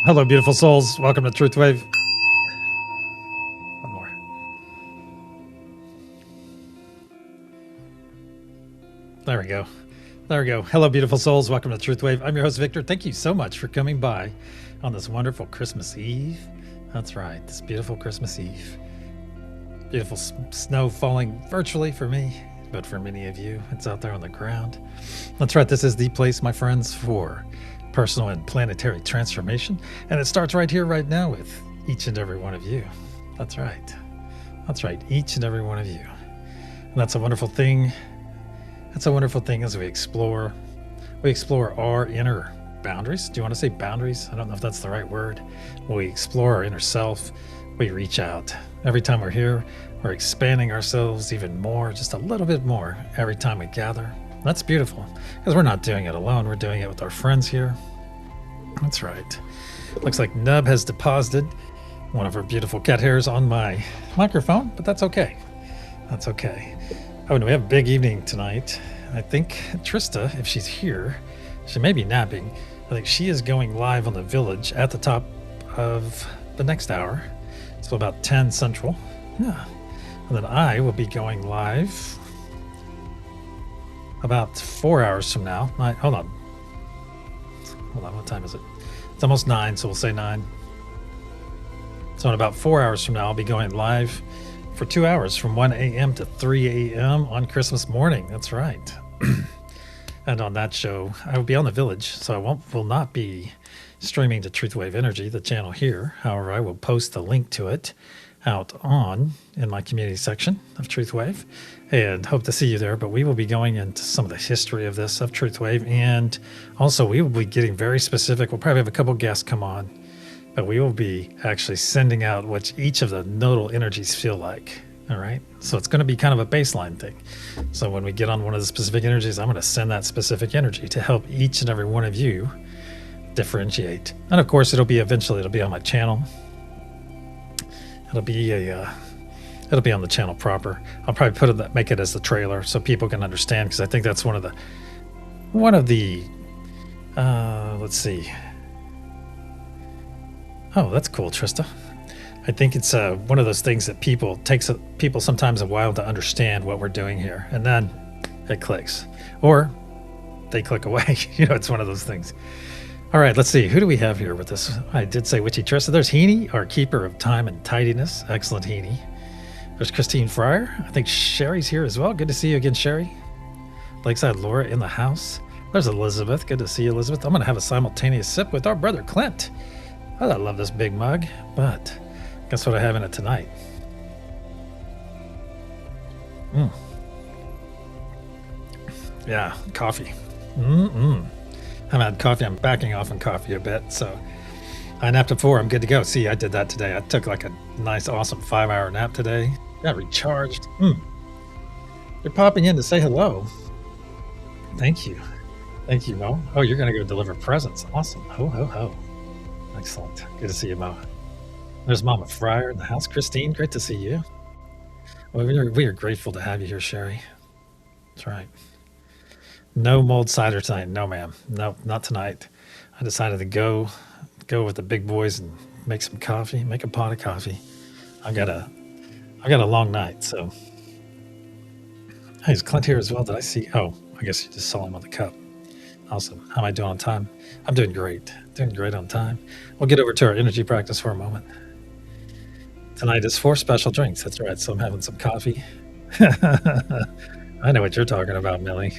Hello, beautiful souls. Welcome to TruthWave. One more. There we go. There we go. Hello, beautiful souls. Welcome to TruthWave. I'm your host, Victor. Thank you so much for coming by on this wonderful Christmas Eve. That's right, this beautiful Christmas Eve. Beautiful snow falling virtually for me, but for many of you, it's out there on the ground. That's right, this is the place, my friends, for personal and planetary transformation. And it starts right here, right now with each and every one of you. That's right. That's right, each and every one of you. And that's a wonderful thing. That's a wonderful thing as we explore our inner boundaries. Do you want to say boundaries? I don't know if that's the right word. When we explore our inner self, we reach out. Every time we're here, we're expanding ourselves even more, just a little bit more every time we gather. That's beautiful, because we're not doing it alone. We're doing it with our friends here. That's right. Looks like Nub has deposited one of her beautiful cat hairs on my microphone, but that's okay. That's okay. Oh, and we have a big evening tonight. I think Trista, if she's here, she may be napping. I think she is going live on the village at the top of the next hour. So about 10 Central. Yeah. And then I will be going live about 4 hours from now. Hold on, what time is it? It's almost 9, so we'll say 9. So in about 4 hours from now, I'll be going live for 2 hours from 1 a.m. to 3 a.m. on Christmas morning. That's right. And on that show, I will be on the village, so I will not be streaming to TruthWave Energy, the channel here. However, I will post the link to it out in my community section of TruthWave, and hope to see you there. But we will be going into some of the history of this, of TruthWave, and also we will be getting very specific. We'll probably have a couple guests come on, but we will be actually sending out what each of the nodal energies feel like. All right, so it's going to be kind of a baseline thing. So when we get on one of the specific energies, I'm going to send that specific energy to help each and every one of you differentiate. And of course, it'll be on my channel. It'll be on the channel proper. I'll probably make it as the trailer so people can understand, because I think that's one of the let's see. Oh, that's cool, Trista. I think it's one of those things that takes people sometimes a while to understand what we're doing here, and then it clicks, or they click away. It's one of those things. All right, let's see. Who do we have here with this? I did say Witchy Trista. There's Heaney, our keeper of time and tidiness. Excellent, Heaney. There's Christine Fryer. I think Sherry's here as well. Good to see you again, Sherry. Lakeside Laura in the house. There's Elizabeth. Good to see you, Elizabeth. I'm going to have a simultaneous sip with our brother Clint. Oh, I love this big mug, but guess what I have in it tonight? Yeah, coffee. I haven't had coffee. I'm backing off on coffee a bit, so I napped at 4. I'm good to go. See, I did that today. I took like a nice, awesome 5-hour nap today. Got recharged. You're popping in to say hello. Thank you. Thank you, Mo. Oh, you're going to go deliver presents. Awesome. Ho, ho, ho. Excellent. Good to see you, Mo. There's Mama Fryer in the house. Christine, great to see you. Well, we are grateful to have you here, Sherry. That's right. No mulled cider tonight. No, ma'am. No, not tonight. I decided to go with the big boys and make some coffee, make a pot of coffee. I got a long night, so. Hey, is Clint here as well? Did I see? Oh, I guess you just saw him on the cup. Awesome. How am I doing on time? I'm doing great. Doing great on time. We'll get over to our energy practice for a moment. Tonight is 4 special drinks. That's right. So I'm having some coffee. I know what you're talking about, Millie.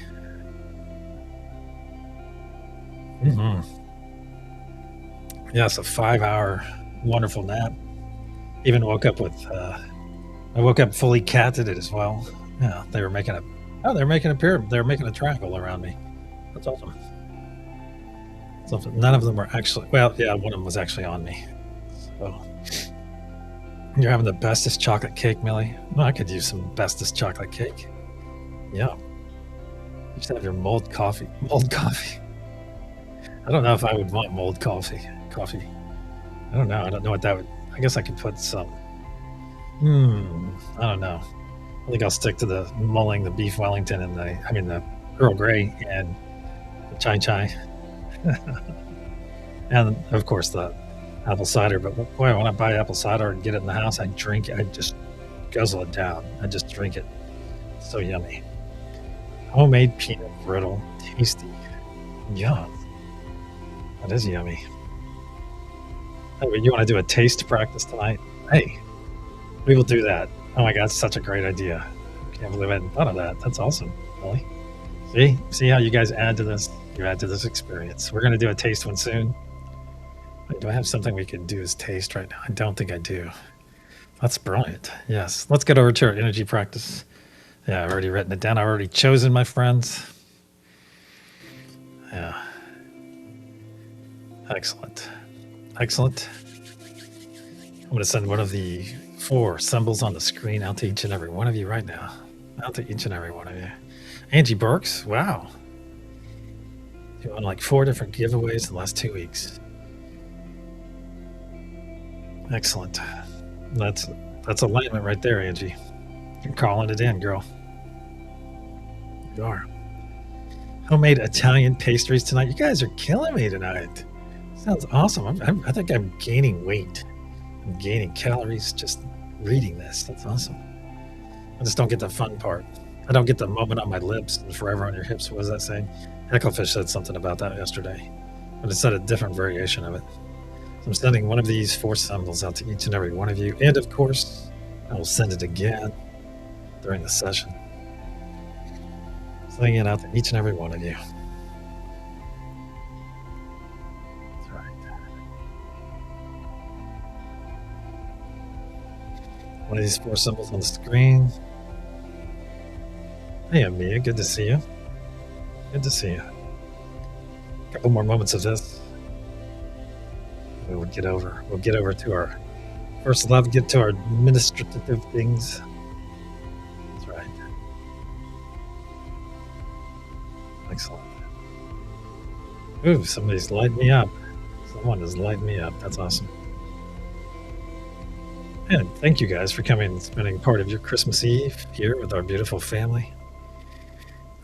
Yes, a 5-hour wonderful nap. Even woke up with I woke up fully catted as well. Yeah, they were making a pyramid. They were making a triangle around me. That's awesome. None of them were actually, well, yeah, one of them was actually on me. So you're having the bestest chocolate cake, Millie. Well, I could use some bestest chocolate cake. Yeah. You should have your mulled coffee. I don't know if I would want mulled coffee. I don't know. I don't know what that would. I guess I could put some. I don't know. I think I'll stick to the mulling, the beef Wellington, and the Earl Grey and the chai. And of course the apple cider, but boy, when I buy apple cider and get it in the house, I drink it. I just guzzle it down. I just drink it. It's so yummy. Homemade peanut brittle, tasty. Yum. That is yummy. Hey, you want to do a taste practice tonight? Hey, we will do that. Oh my God, it's such a great idea. Can't believe I hadn't thought of that. That's awesome, really. See how you guys add to this? You add to this experience. We're going to do a taste one soon. Do I have something we can do as taste right now? I don't think I do. That's brilliant. Yes. Let's get over to our energy practice. Yeah, I've already written it down. I've already chosen my friends. Yeah. Excellent. Excellent. I'm going to send one of the 4 symbols on the screen out to each and every one of you right now. Out to each and every one of you. Angie Burks, wow. You won like 4 different giveaways in the last 2 weeks. Excellent. That's alignment right there, Angie. You're calling it in, girl. You are. Homemade Italian pastries tonight. You guys are killing me tonight. Sounds awesome. I think I'm gaining weight. I'm gaining calories just reading this. That's awesome. I just don't get the fun part. I don't get the moment on my lips and forever on your hips. What was that saying? Hecklefish said something about that yesterday. But it said a different variation of it. So I'm sending one of these 4 symbols out to each and every one of you. And of course, I will send it again during the session. Sending it out to each and every one of you. That's right. One of these 4 symbols on the screen. Hey, Mia, good to see you. Good to see you. A couple more moments of this. We'll get over to our first love, get to our administrative things. That's right. Excellent. Ooh, somebody's lighting me up. Someone is lighting me up. That's awesome. And thank you guys for coming and spending part of your Christmas Eve here with our beautiful family.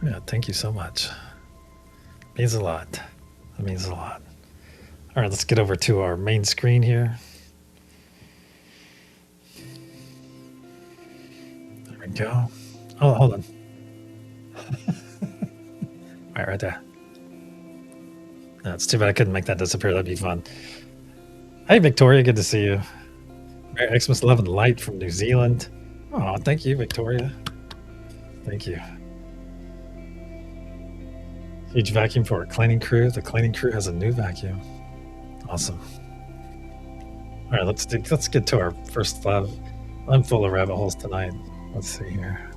Yeah, thank you so much. It means a lot. It means a lot. All right, let's get over to our main screen here. There we go. Oh, hold on. All right there. No, it's too bad I couldn't make that disappear. That'd be fun. Hey, Victoria, good to see you. Merry Xmas Love and Light from New Zealand. Oh, thank you, Victoria. Thank you. Huge vacuum for our cleaning crew. The cleaning crew has a new vacuum. Awesome. All right, let's get to our first love. I'm full of rabbit holes tonight. Let's see here.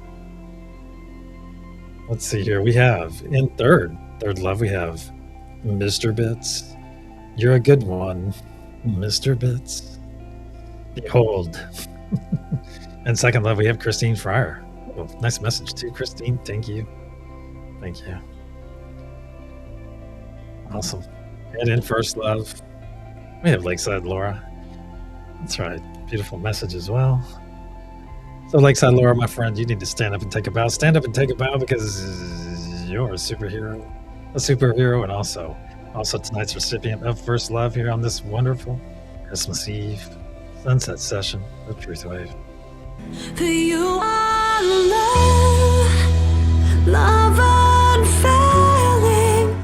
We have in third love, we have Mr. Bits. You're a good one, Mr. Bits. Behold. And second love, we have Christine Fryer. Oh, nice message too, Christine. Thank you. Thank you. Awesome. And in first love, we have Lakeside Laura. That's right. Beautiful message as well. So Lakeside Laura, my friend, you need to stand up and take a bow. Stand up and take a bow because you're a superhero. And also tonight's recipient of First Love here on this wonderful Christmas Eve sunset session of TruthWave. For you are love unfailing.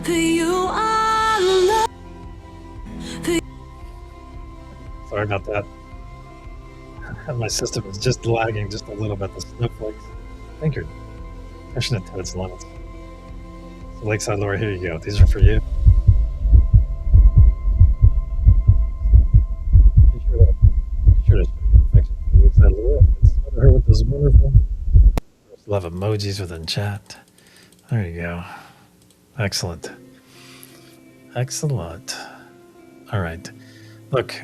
For you are love. Sorry about that. My system is just lagging just a little bit. The snowflakes. I think you're pushing it to its limits. So Lakeside Laura, here you go. These are for you. Be sure to show your affection for Lakeside Laura and smother her with those wonderful love emojis within chat. There you go. Excellent. All right. Look,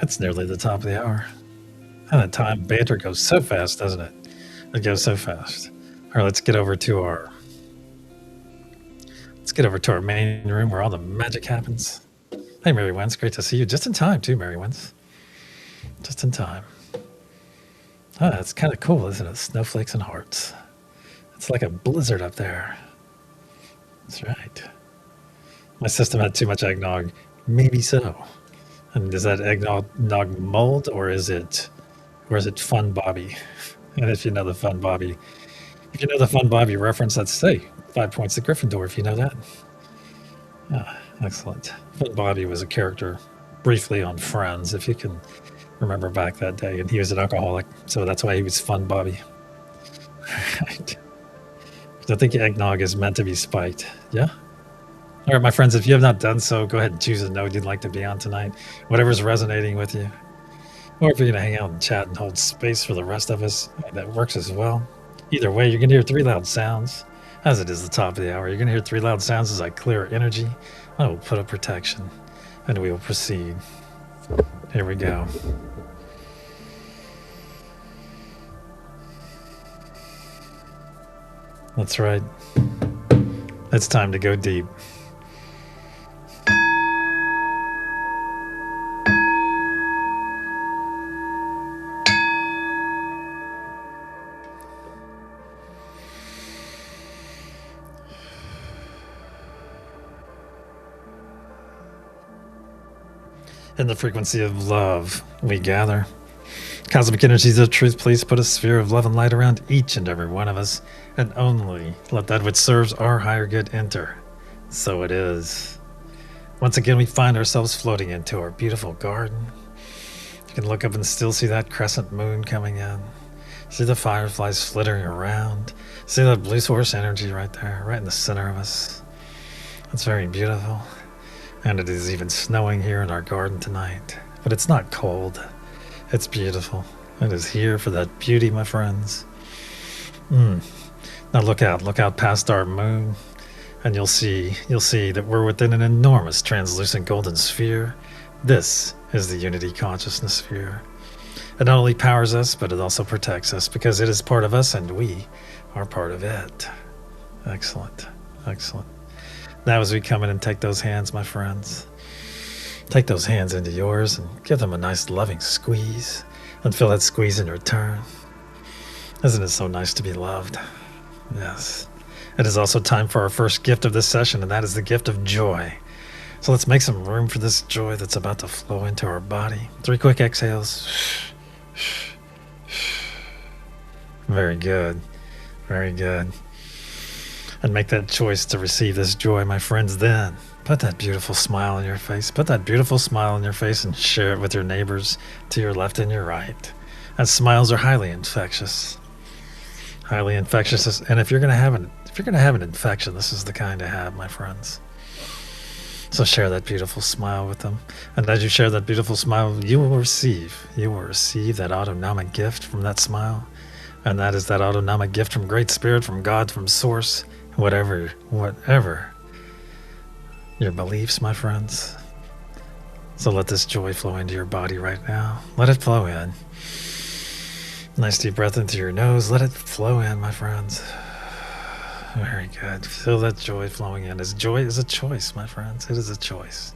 it's nearly the top of the hour. And the time banter goes so fast, doesn't it? It goes so fast. All right, let's get over to our main room where all the magic happens. Hey, Mary Wins, great to see you. Just in time, too, Mary Wins. Just in time. Ah, it's kind of cool, isn't it? Snowflakes and hearts. It's like a blizzard up there. That's right. My system had too much eggnog. Maybe so. And is that eggnog mold, or is it Fun Bobby? And if you know the Fun Bobby, reference, let's say 5 points to Gryffindor. If you know that, excellent. Fun Bobby was a character briefly on Friends, if you can remember back that day, and he was an alcoholic, so that's why he was Fun Bobby. Right. I think eggnog is meant to be spiked. Yeah. All right, my friends, if you have not done so, go ahead and choose a note you'd like to be on tonight, whatever's resonating with you. Or if you're going to hang out and chat and hold space for the rest of us, that works as well. Either way, you're going to hear 3 loud sounds. As it is the top of the hour, you're going to hear 3 loud sounds as I clear energy. I will put up protection, and we will proceed. Here we go. That's right. It's time to go deep. In the frequency of love, we gather. Cosmic energies of truth, please put a sphere of love and light around each and every one of us, and only let that which serves our higher good enter. So it is. Once again, we find ourselves floating into our beautiful garden. You can look up and still see that crescent moon coming in. See the fireflies flittering around. See that blue source energy right there, right in the center of us. It's very beautiful. And it is even snowing here in our garden tonight. But it's not cold. It's beautiful. It is here for that beauty, my friends. Now look out past our moon, and you'll see that we're within an enormous translucent golden sphere. This is the unity consciousness sphere. It not only powers us, but it also protects us, because it is part of us and we are part of it. Excellent. Excellent. Now as we come in and take those hands, my friends, take those hands into yours and give them a nice loving squeeze, and feel that squeeze in return. Isn't it so nice to be loved? Yes. It is also time for our first gift of this session, and that is the gift of joy. So let's make some room for this joy that's about to flow into our body. 3 quick exhales. Very good. Very good. And make that choice to receive this joy, my friends. Then put that beautiful smile on your face. Put that beautiful smile on your face and share it with your neighbors to your left and your right. And smiles are highly infectious. Highly infectious. And if you're gonna have an infection, this is the kind to have, my friends. So share that beautiful smile with them. And as you share that beautiful smile, you will receive that autonomic gift from that smile. And that is that autonomic gift from Great Spirit, from God, from Source, whatever your beliefs, my friends. So let this joy flow into your body right now. Let it flow in. Nice deep breath into your nose. Let it flow in, my friends. Very good. Feel that joy flowing in. As joy is a choice, my friends. It is a choice.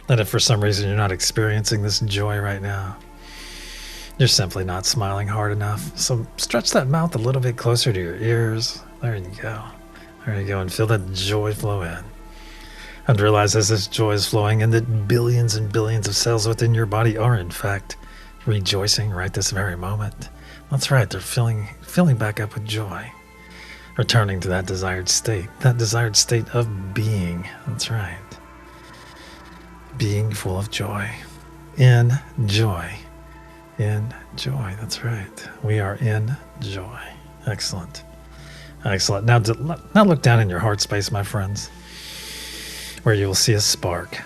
And if for some reason you're not experiencing this joy right now, you're simply not smiling hard enough. So stretch that mouth a little bit closer to your ears. There you go. There you go. And feel that joy flow in. And realize as this joy is flowing in that billions and billions of cells within your body are in fact rejoicing right this very moment. That's right. They're filling back up with joy. Returning to that desired state of being. That's right. Being full of joy. In joy. In joy. That's right. We are in joy. Excellent. Excellent. Now look down in your heart space, my friends, where you will see a spark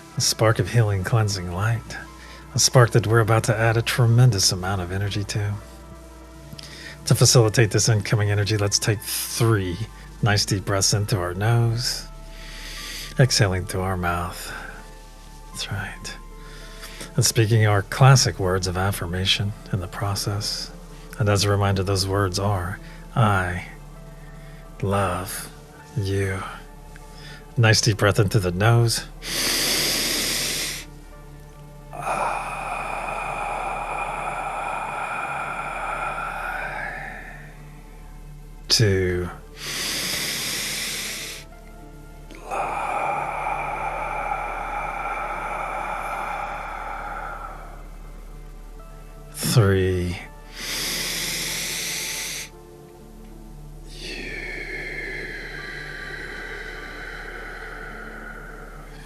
of healing, cleansing light, a spark that we're about to add a tremendous amount of energy to. To facilitate this incoming energy, let's take 3 nice deep breaths in through our nose, exhaling through our mouth. That's right. And speaking our classic words of affirmation in the process. And as a reminder, those words are, I love you. Nice deep breath into the nose. 2. 3.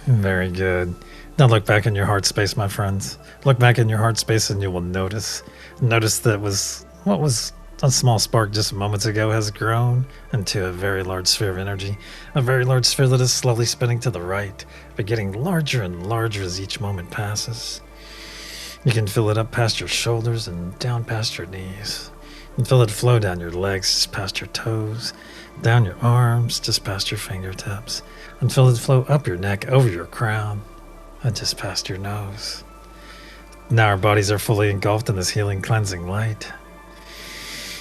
Very good. Now look back in your heart space, my friends. Look back in your heart space and you will notice that what was a small spark just moments ago has grown into a very large sphere of energy. A very large sphere that is slowly spinning to the right, but getting larger and larger as each moment passes. You can feel it up past your shoulders and down past your knees. And feel it flow down your legs, just past your toes, down your arms, just past your fingertips. And feel it flow up your neck, over your crown, and just past your nose. Now our bodies are fully engulfed in this healing, cleansing light.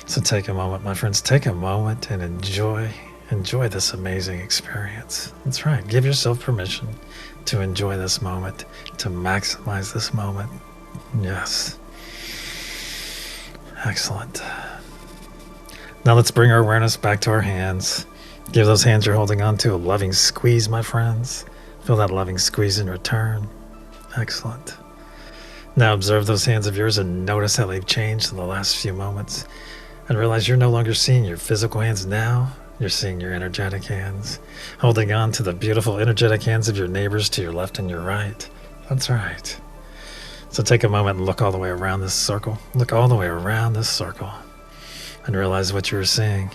So take a moment, my friends, take a moment and enjoy this amazing experience. That's right. Give yourself permission to enjoy this moment, to maximize this moment. Yes. Excellent. Now let's bring our awareness back to our hands. Give those hands you're holding on to a loving squeeze, my friends. Feel that loving squeeze in return. Excellent. Now observe those hands of yours and notice how they've changed in the last few moments. And realize you're no longer seeing your physical hands now. You're seeing your energetic hands. Holding on to the beautiful energetic hands of your neighbors to your left and your right. That's right. So take a moment and look all the way around this circle. Look all the way around this circle. And realize what you're seeing.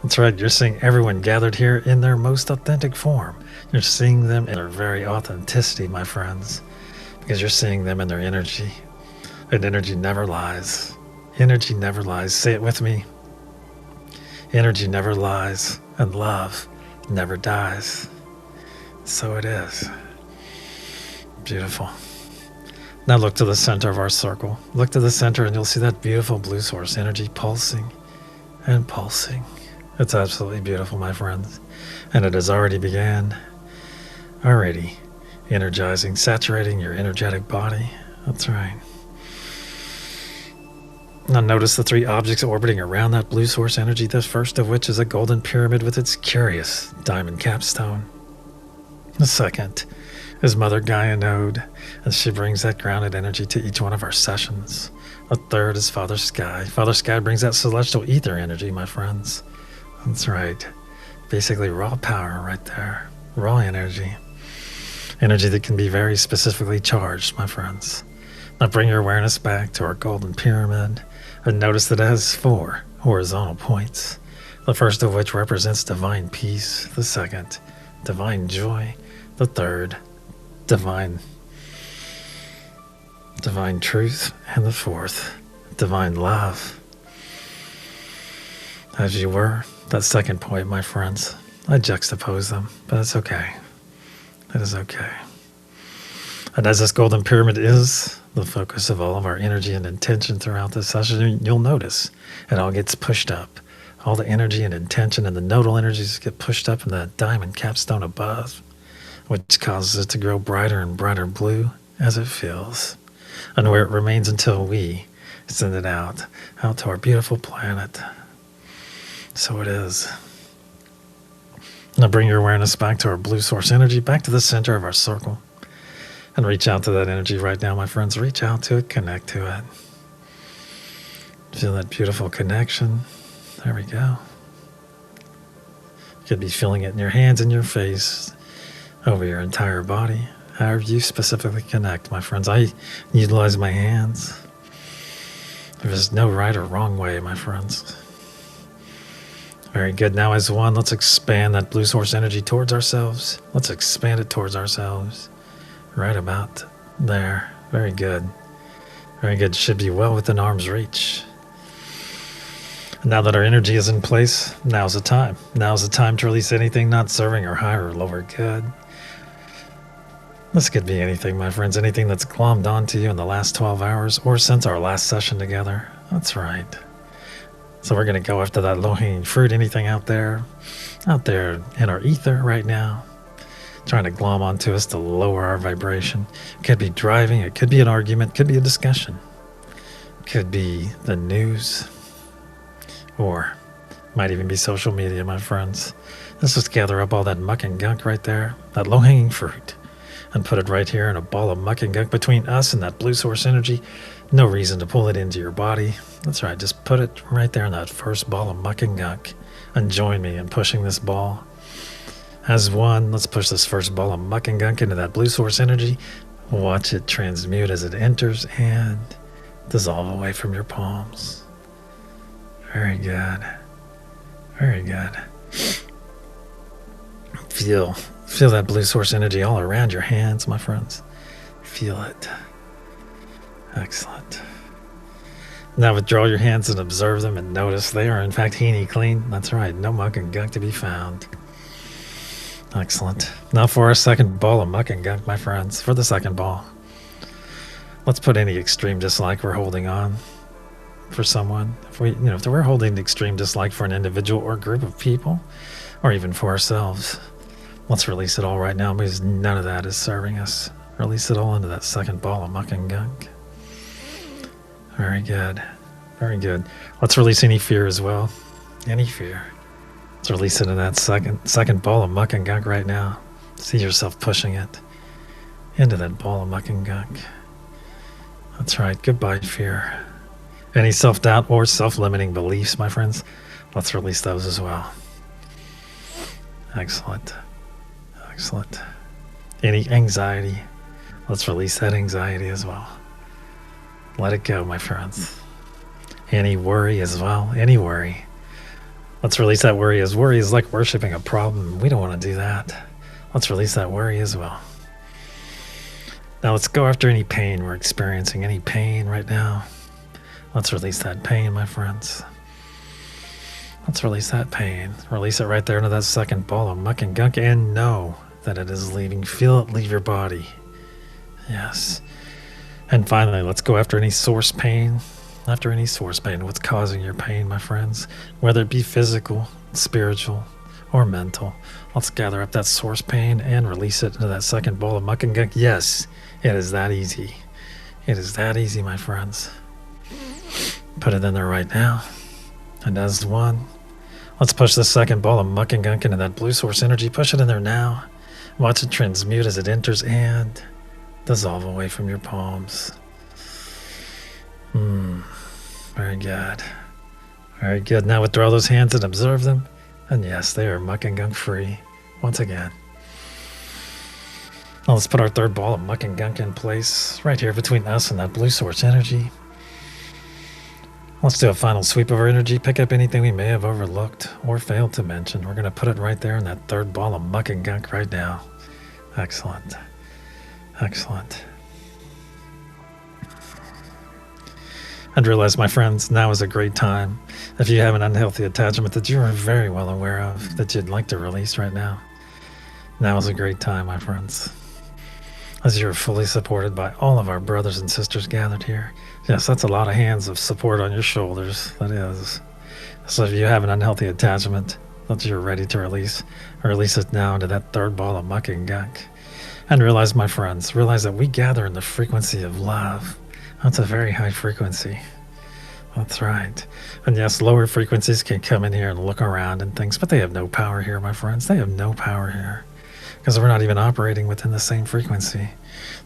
That's right, you're seeing everyone gathered here in their most authentic form. You're seeing them in their very authenticity, my friends. Because you're seeing them in their energy. And energy never lies. Energy never lies. Say it with me. Energy never lies, and love never dies. So it is. Beautiful. Now look to the center of our circle. Look to the center and you'll see that beautiful blue source energy pulsing and pulsing. It's absolutely beautiful, my friends. And it has already began. Already energizing, saturating your energetic body. That's right. Now notice the 3 objects orbiting around that blue source energy, the first of which is a golden pyramid with its curious diamond capstone. The second is Mother Gaia Node, and she brings that grounded energy to each one of our sessions. The third is Father Sky. Father Sky brings that celestial ether energy, my friends. That's right. Basically raw power right there. Raw energy. Energy that can be very specifically charged, my friends. Now bring your awareness back to our golden pyramid and notice that it has 4 horizontal points. The first of which represents divine peace. The second, divine joy. The third, divine truth. And the fourth, divine love. As you were, that second point, my friends, I juxtapose them, but it's okay. It is okay. And as this golden pyramid is the focus of all of our energy and intention throughout this session, you'll notice it all gets pushed up. All the energy and intention and the nodal energies get pushed up in that diamond capstone above, which causes it to grow brighter and brighter blue as it fills, and where it remains until we send it out to our beautiful planet. So it is. Now bring your awareness back to our blue source energy, back to the center of our circle. And reach out to that energy right now, my friends. Reach out to it, connect to it. Feel that beautiful connection. There we go. You could be feeling it in your hands and your face, over your entire body. However you specifically connect, my friends. I utilize my hands. There's no right or wrong way, my friends. Very good. Now as one, let's expand that blue source energy towards ourselves. Let's expand it towards ourselves. Right about there. Very good. Very good. Should be well within arm's reach. Now that our energy is in place, now's the time. Now's the time to release anything not serving our higher or lower good. This could be anything, my friends. Anything that's glommed onto you in the last 12 hours or since our last session together. That's right. So we're going to go after that low-hanging fruit. Anything out there in our ether right now, trying to glom onto us to lower our vibration. It could be driving, it could be an argument, it could be a discussion, it could be the news, or might even be social media, my friends. Let's just gather up all that muck and gunk right there, that low-hanging fruit, and put it right here in a ball of muck and gunk between us and that blue source energy. No reason to pull it into your body. That's right, just put it right there in that first ball of muck and gunk and join me in pushing this ball. As one, let's push this first ball of muck and gunk into that blue source energy. Watch it transmute as it enters and dissolve away from your palms. Very good. Very good. Feel that blue source energy all around your hands, my friends. Feel it. Excellent. Now withdraw your hands and observe them and notice they are in fact heeny clean. That's right, no muck and gunk to be found. Excellent. Now for our second ball of muck and gunk, my friends. For the second ball, let's put any extreme dislike we're holding on for someone. If we're holding extreme dislike for an individual or group of people, or even for ourselves, let's release it all right now because none of that is serving us. Release it all into that second ball of muck and gunk. Very good. Very good. Let's release any fear as well. Any fear. Let's release it in that second ball of muck and gunk right now. See yourself pushing it into that ball of muck and gunk. That's right. Goodbye, fear. Any self-doubt or self-limiting beliefs, my friends, let's release those as well. Excellent. Excellent. Any anxiety, let's release that anxiety as well. Let it go, my friends. Any worry as well. Any worry. Let's release that worry, as worry is like worshiping a problem. We don't want to do that. Let's release that worry as well. Now let's go after any pain we're experiencing. Any pain right now. Let's release that pain, my friends. Let's release that pain. Release it right there into that second ball of muck and gunk and know that it is leaving. Feel it leave your body. Yes. And finally, let's go after any source pain. After any source pain, what's causing your pain, my friends? Whether it be physical, spiritual, or mental. Let's gather up that source pain and release it into that second ball of muck and gunk. Yes, it is that easy. It is that easy, my friends. Put it in there right now. And as one, let's push the second ball of muck and gunk into that blue source energy. Push it in there now. Watch it transmute as it enters and dissolve away from your palms. Very good. Very good. Now withdraw those hands and observe them. And yes, they are muck and gunk free once again. Now let's put our third ball of muck and gunk in place right here between us and that blue source energy. Let's do a final sweep of our energy. Pick up anything we may have overlooked or failed to mention. We're going to put it right there in that third ball of muck and gunk right now. Excellent. Excellent. And realize, my friends, now is a great time. If you have an unhealthy attachment that you are very well aware of, that you'd like to release right now, now is a great time, my friends. As you're fully supported by all of our brothers and sisters gathered here. Yes, that's a lot of hands of support on your shoulders, that is. So if you have an unhealthy attachment that you're ready to release it now into that third ball of muck and gunk. And realize, my friends, realize that we gather in the frequency of love. That's a very high frequency. That's right. And yes, lower frequencies can come in here and look around and things, but they have no power here, my friends. They have no power here because we're not even operating within the same frequency.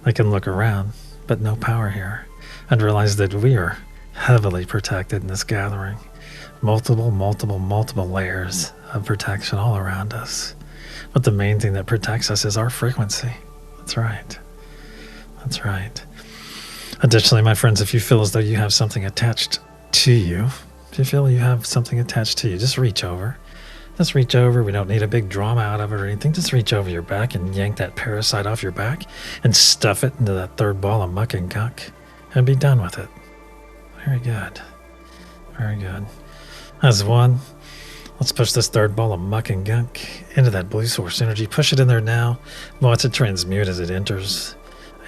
They can look around, but no power here. And realize that we are heavily protected in this gathering. Multiple layers of protection all around us. But the main thing that protects us is our frequency. That's right. That's right. Additionally, my friends, if you feel as though you have something attached to you, if you feel you have something attached to you, just reach over. Just reach over. We don't need a big drama out of it or anything. Just reach over your back and yank that parasite off your back and stuff it into that third ball of muck and gunk and be done with it. Very good. Very good. As one, let's push this third ball of muck and gunk into that blue source energy. Push it in there now. Watch it transmute as it enters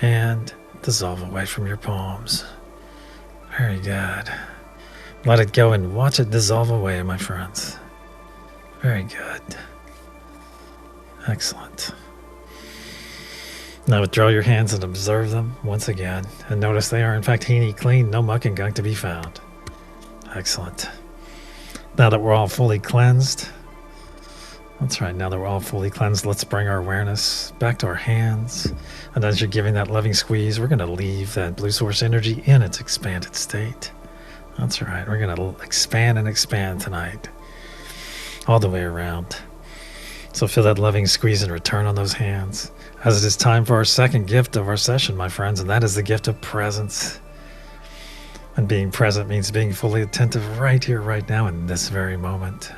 and dissolve away from your palms. Very good. Let it go and watch it dissolve away, my friends. Very good. Excellent. Now withdraw your hands and observe them once again. And notice they are in fact heeny clean, no muck and gunk to be found. Excellent. Now that we're all fully cleansed, That's right. Now that we're all fully cleansed, let's bring our awareness back to our hands. And as you're giving that loving squeeze, we're going to leave that blue source energy in its expanded state. That's right. We're going to expand and expand tonight, all the way around. So feel that loving squeeze and return on those hands, as it is time for our second gift of our session, my friends, and that is the gift of presence. And being present means being fully attentive right here, right now, in this very moment.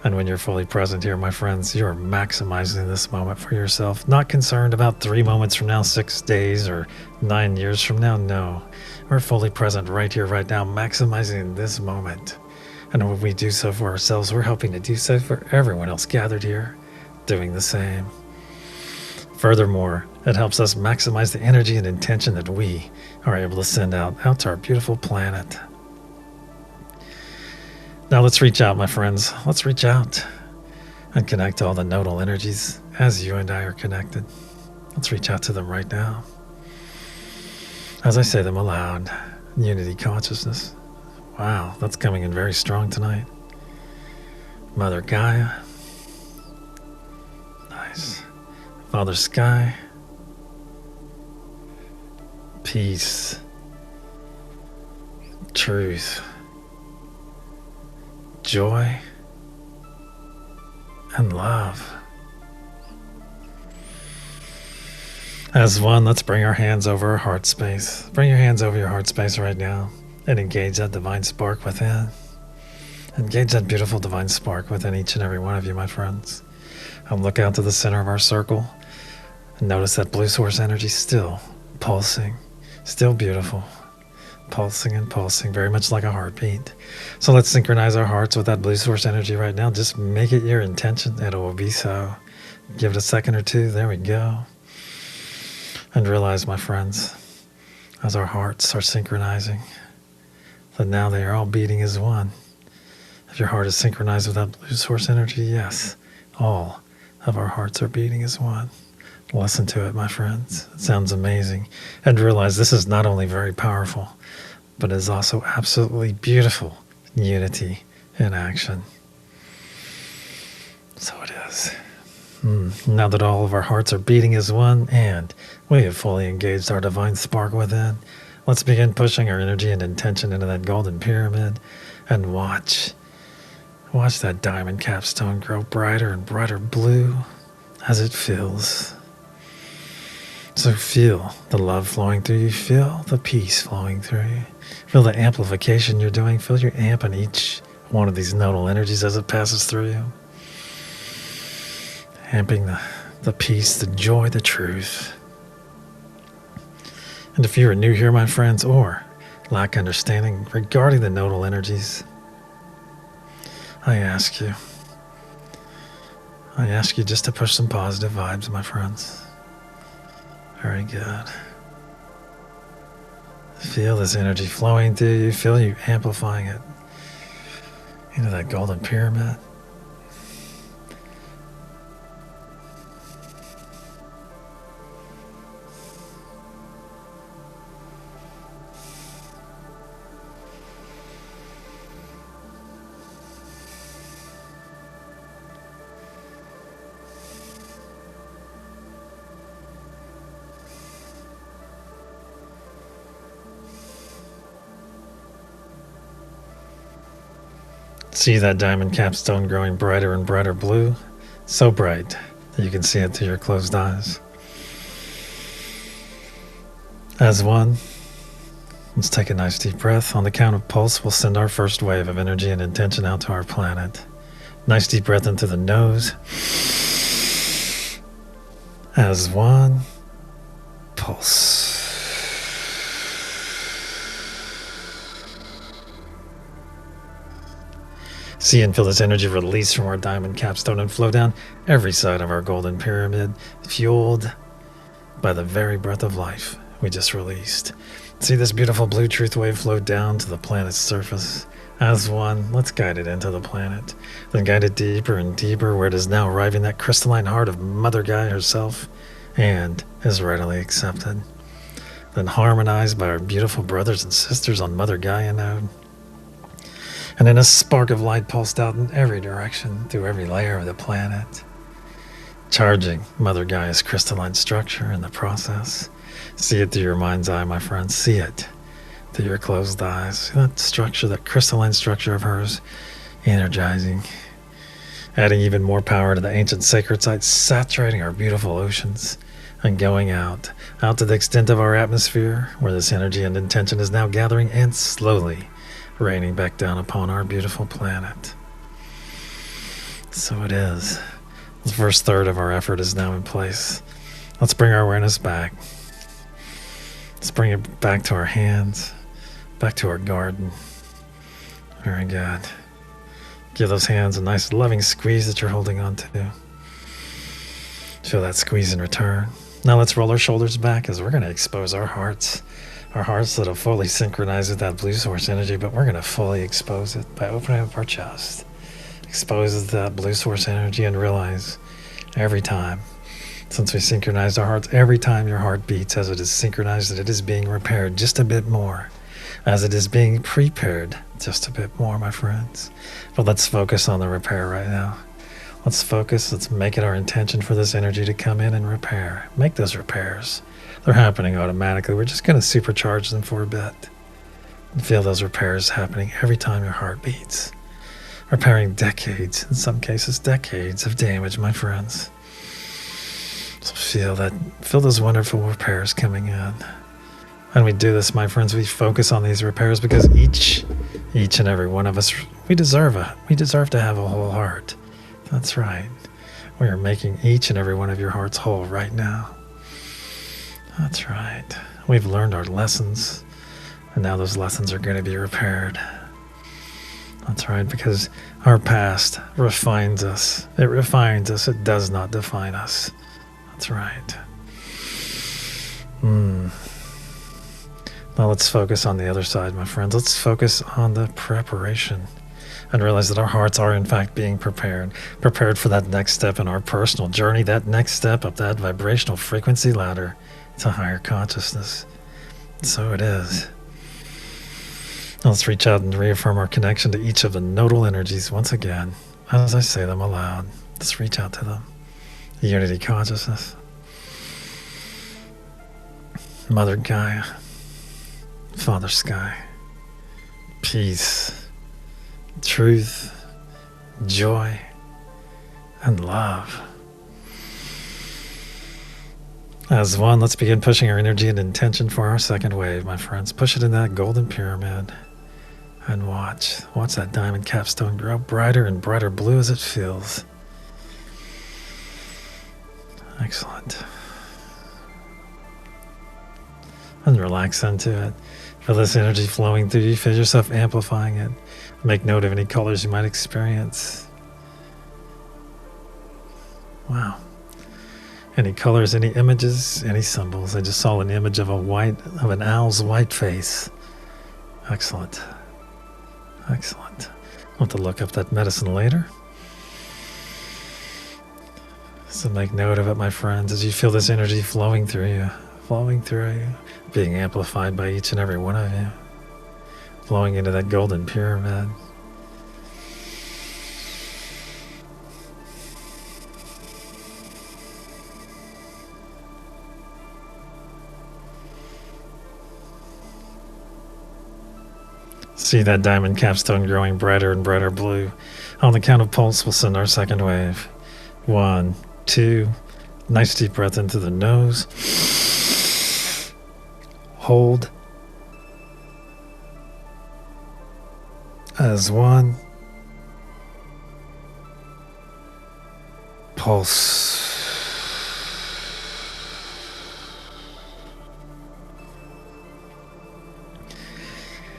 And when you're fully present here, my friends, you are maximizing this moment for yourself. Not concerned about 3 moments from now, 6 days, or 9 years from now. No, we're fully present right here, right now, maximizing this moment. And when we do so for ourselves, we're helping to do so for everyone else gathered here, doing the same. Furthermore, it helps us maximize the energy and intention that we are able to send out to our beautiful planet. Now let's reach out, my friends. Let's reach out and connect to all the nodal energies as you and I are connected. Let's reach out to them right now. As I say them aloud, unity consciousness. Wow, that's coming in very strong tonight. Mother Gaia. Nice. Father Sky. Peace. Truth. Joy and love. As one, let's bring our hands over our heart space. Bring your hands over your heart space right now and engage that divine spark within. Engage that beautiful divine spark within each and every one of you, my friends. And look out to the center of our circle and notice that blue source energy still pulsing, still beautiful. Pulsing and pulsing, very much like a heartbeat. So let's synchronize our hearts with that blue source energy right now. Just make it your intention, and it will be so. Give it a second or two. There we go. And realize, my friends, as our hearts are synchronizing, that now they are all beating as one. If your heart is synchronized with that blue source energy, yes, all of our hearts are beating as one. Listen to it, my friends. It sounds amazing. And realize this is not only very powerful, but is also absolutely beautiful unity in action. So it is. Now that all of our hearts are beating as one and we have fully engaged our divine spark within, let's begin pushing our energy and intention into that golden pyramid and watch that diamond capstone grow brighter and brighter blue as it fills. So feel the love flowing through you. Feel the peace flowing through you. Feel the amplification you're doing. Feel your amp in each one of these nodal energies as it passes through you. Amping the peace, the joy, the truth. And if you are new here, my friends, or lack understanding regarding the nodal energies, I ask you just to push some positive vibes, my friends. Very good. Feel this energy flowing through you. Feel you amplifying it into that golden pyramid. See that diamond capstone growing brighter and brighter blue, so bright that you can see it through your closed eyes. As one, let's take a nice deep breath. On the count of pulse, we'll send our first wave of energy and intention out to our planet. Nice deep breath into the nose. As one, pulse. See and feel this energy release from our diamond capstone and flow down every side of our golden pyramid, fueled by the very breath of life we just released. See this beautiful blue truth wave flow down to the planet's surface. As one, let's guide it into the planet. Then guide it deeper and deeper where it is now arriving that crystalline heart of Mother Gaia herself and is readily accepted. Then harmonized by our beautiful brothers and sisters on Mother Gaia node. And then a spark of light pulsed out in every direction through every layer of the planet, charging Mother Gaia's crystalline structure in the process. See it through your mind's eye, my friends. See it through your closed eyes. That structure, that crystalline structure of hers, energizing, adding even more power to the ancient sacred sites, saturating our beautiful oceans, and going out to the extent of our atmosphere, where this energy and intention is now gathering and slowly raining back down upon our beautiful planet. So it is. The first third of our effort is now in place. Let's bring our awareness back. Let's bring it back to our hands, back to our garden. Very good. Give those hands a nice loving squeeze that you're holding on to. Feel that squeeze in return. Now let's roll our shoulders back as we're going to expose our hearts. Our hearts that will fully synchronize with that blue source energy, but we're going to fully expose it by opening up our chest. Expose that blue source energy and realize every time, since we synchronized our hearts, every time your heart beats as it is synchronized, that it is being repaired just a bit more, as it is being prepared just a bit more, my friends. But let's focus on the repair right now. Let's focus. Let's make it our intention for this energy to come in and repair. Make those repairs. They're happening automatically. We're just going to supercharge them for a bit. And feel those repairs happening every time your heart beats. Repairing decades, in some cases decades of damage, my friends. So feel those wonderful repairs coming in. And we do this, my friends, we focus on these repairs because each and every one of us, we deserve to have a whole heart. That's right. We are making each and every one of your hearts whole right now. That's right. We've learned our lessons, and now those lessons are going to be repaired. That's right, because our past refines us. It refines us. It does not define us. That's right. Now let's focus on the other side, my friends. Let's focus on the preparation and realize that our hearts are in fact being prepared for that next step in our personal journey, that next step up that vibrational frequency ladder to higher consciousness. So it is. Now let's reach out and reaffirm our connection to each of the nodal energies once again. As I say them aloud, let's reach out to them. Unity consciousness. Mother Gaia. Father Sky. Peace. Truth. Joy. And love. As one, let's begin pushing our energy and intention for our second wave, my friends. Push it in that golden pyramid. And watch that diamond capstone grow brighter and brighter blue as it feels. Excellent. And relax into it. Feel this energy flowing through you. Feel yourself amplifying it. Make note of any colors you might experience. Wow. Any colors, any images, any symbols. I just saw an image of an owl's white face. Excellent. Excellent. I'll have to look up that medicine later. So make note of it, my friends, as you feel this energy flowing through you, being amplified by each and every one of you, flowing into that golden pyramid. See that diamond capstone growing brighter and brighter blue. On the count of pulse, we'll send our second wave. 1, 2, nice deep breath into the nose. Hold. As 1. Pulse.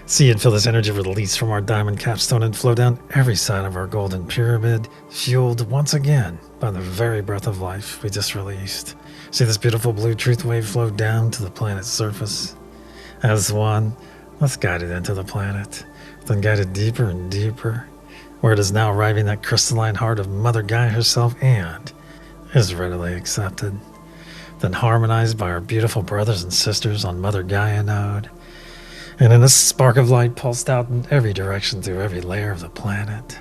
See and feel this energy release from our diamond capstone and flow down every side of our golden pyramid, fueled once again by the very breath of life we just released. See this beautiful blue truth wave flow down to the planet's surface. As 1, let's guide it into the planet, then guide it deeper and deeper, where it is now arriving that crystalline heart of Mother Gaia herself and is readily accepted. Then harmonized by our beautiful brothers and sisters on Mother Gaia node, And then a spark of light pulsed out in every direction through every layer of the planet,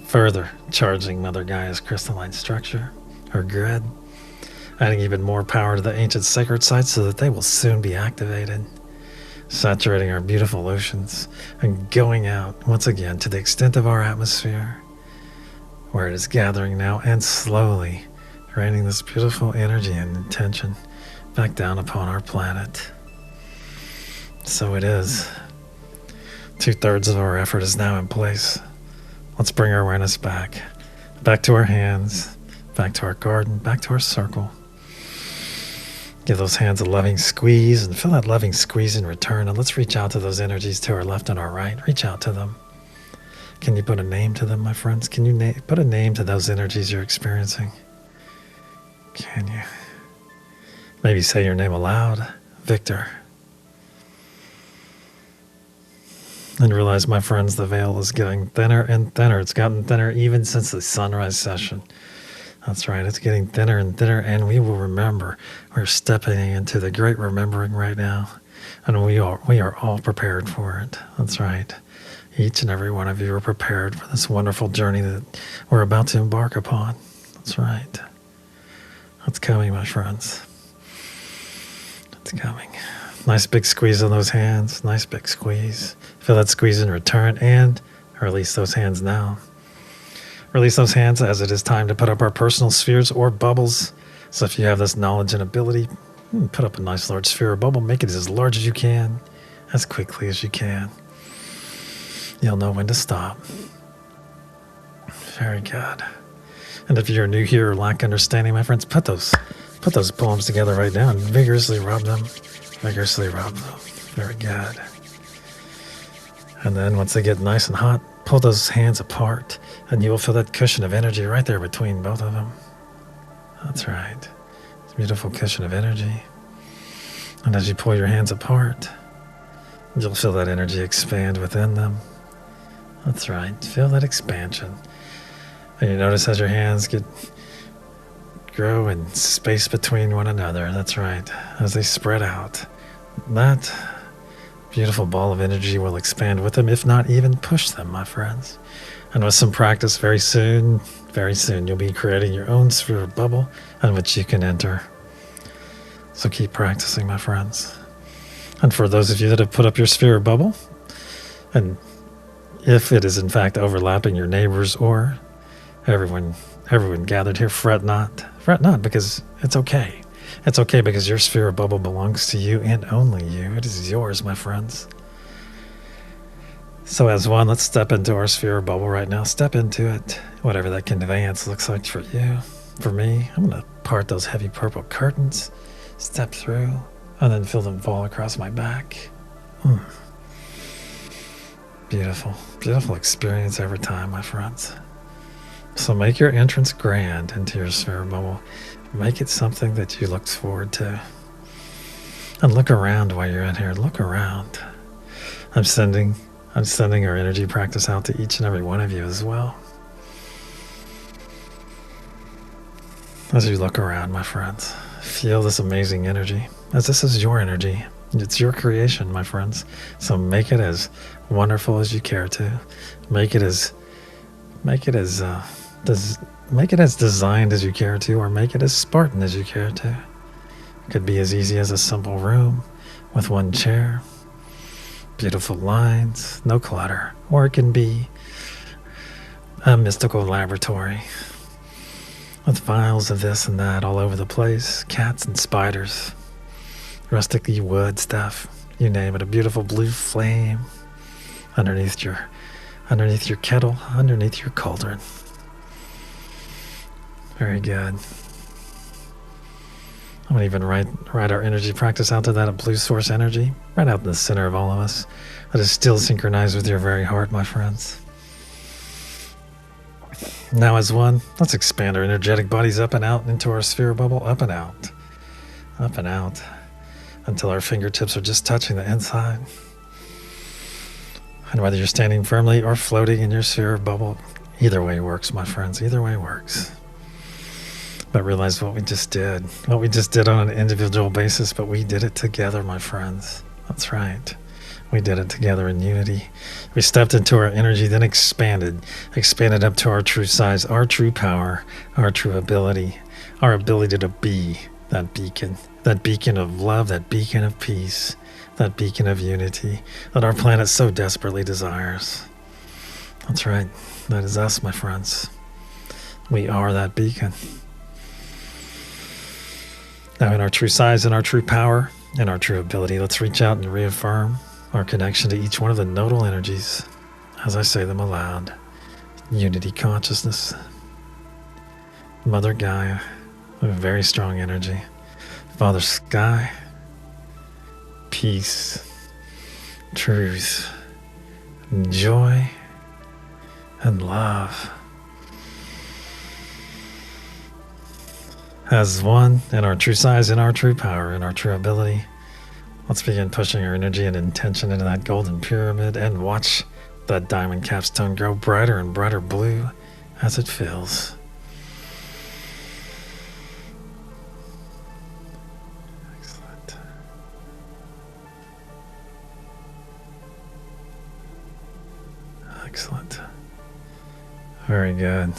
further charging Mother Gaia's crystalline structure, her grid, adding even more power to the ancient sacred sites so that they will soon be activated, saturating our beautiful oceans and going out once again to the extent of our atmosphere, where it is gathering now and slowly raining this beautiful energy and intention back down upon our planet. So it is. 2/3 of our effort is now in place. Let's bring our awareness back to our hands, back to our garden, back to our circle. Give those hands a loving squeeze and feel that loving squeeze in return. And let's reach out to those energies to our left and our right. Reach out to them. Can you put a name to them, my friends? Can you put a name to those energies you're experiencing? Can you? Maybe say your name aloud. Victor. And realize, my friends, the veil is getting thinner and thinner. It's gotten thinner even since the sunrise session. That's right, it's getting thinner and thinner, and we will remember. We're stepping into the great remembering right now, and we are all prepared for it. That's right. Each and every one of you are prepared for this wonderful journey that we're about to embark upon. That's right. It's coming, my friends. It's coming. Nice big squeeze on those hands. Nice big squeeze. Feel that squeeze in return, and release those hands now. Release those hands as it is time to put up our personal spheres or bubbles. So if you have this knowledge and ability, put up a nice large sphere or bubble. Make it as large as you can, as quickly as you can. You'll know when to stop. Very good. And if you're new here or lack understanding, my friends, put those palms together right now and vigorously rub them. Vigorously rub them. Very good. And then once they get nice and hot, pull those hands apart, and you will feel that cushion of energy right there between both of them. That's right. It's a beautiful cushion of energy. And as you pull your hands apart, you'll feel that energy expand within them. That's right. Feel that expansion. And you notice as your hands grow in space between one another. That's right. As they spread out, that beautiful ball of energy will expand with them, if not even push them, my friends. And with some practice, very soon, you'll be creating your own sphere of bubble in which you can enter. So keep practicing, my friends. And for those of you that have put up your sphere of bubble, and if it is in fact overlapping your neighbors or everyone gathered here, fret not, because it's okay. It's okay because your sphere of bubble belongs to you and only you. It is yours, my friends. So as one, let's step into our sphere of bubble right now. Step into it, whatever that conveyance looks like for you. For me, I'm going to part those heavy purple curtains, step through, and then feel them fall across my back. Beautiful, beautiful experience every time, my friends. So make your entrance grand into your sphere of bubble. Make it something that you look forward to. And look around while you're in here. Look around. I'm sending our energy practice out to each and every one of you as well. As you look around, my friends, feel this amazing energy, as this is your energy. It's your creation, my friends. So make it as wonderful as you care to. Make it as designed as you care to, or make it as Spartan as you care to. It could be as easy as a simple room with one chair, beautiful lines, no clutter. Or it can be a mystical laboratory with files of this and that all over the place, cats and spiders, rustic wood stuff, you name it, a beautiful blue flame underneath your kettle, underneath your cauldron. Very good. I'm going to even write our energy practice out to that, a blue source energy, right out in the center of all of us, that is still synchronized with your very heart, my friends. Now as one, let's expand our energetic bodies up and out into our sphere bubble, up and out, until our fingertips are just touching the inside. And whether you're standing firmly or floating in your sphere bubble, either way works, my friends, either way works. But realize what we just did on an individual basis, but we did it together, my friends. That's right. We did it together in unity. We stepped into our energy, then expanded up to our true size, our true power, our true ability, our ability to be that beacon of love, that beacon of peace, that beacon of unity that our planet so desperately desires. That's right. That is us, my friends. We are that beacon. Now, in our true size and our true power and our true ability, let's reach out and reaffirm our connection to each one of the nodal energies as I say them aloud. Unity consciousness. Mother Gaia, with very strong energy. Father Sky, peace, truth, joy, and love. As one in our true size, in our true power, in our true ability, let's begin pushing our energy and intention into that golden pyramid and watch that diamond capstone grow brighter and brighter blue as it fills. Excellent. Excellent. Very good.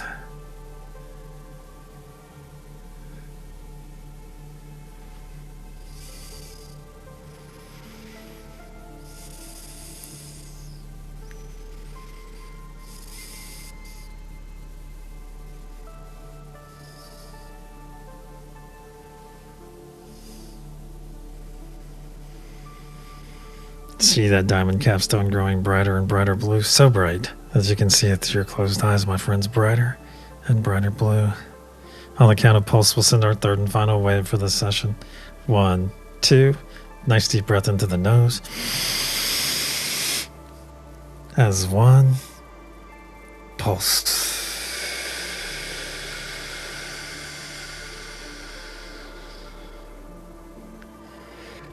See that diamond capstone growing brighter and brighter blue, so bright, as you can see it through your closed eyes, my friends, brighter and brighter blue. On the count of pulse, we'll send our third and final wave for this session. 1, 2, nice deep breath into the nose. As one, pulse.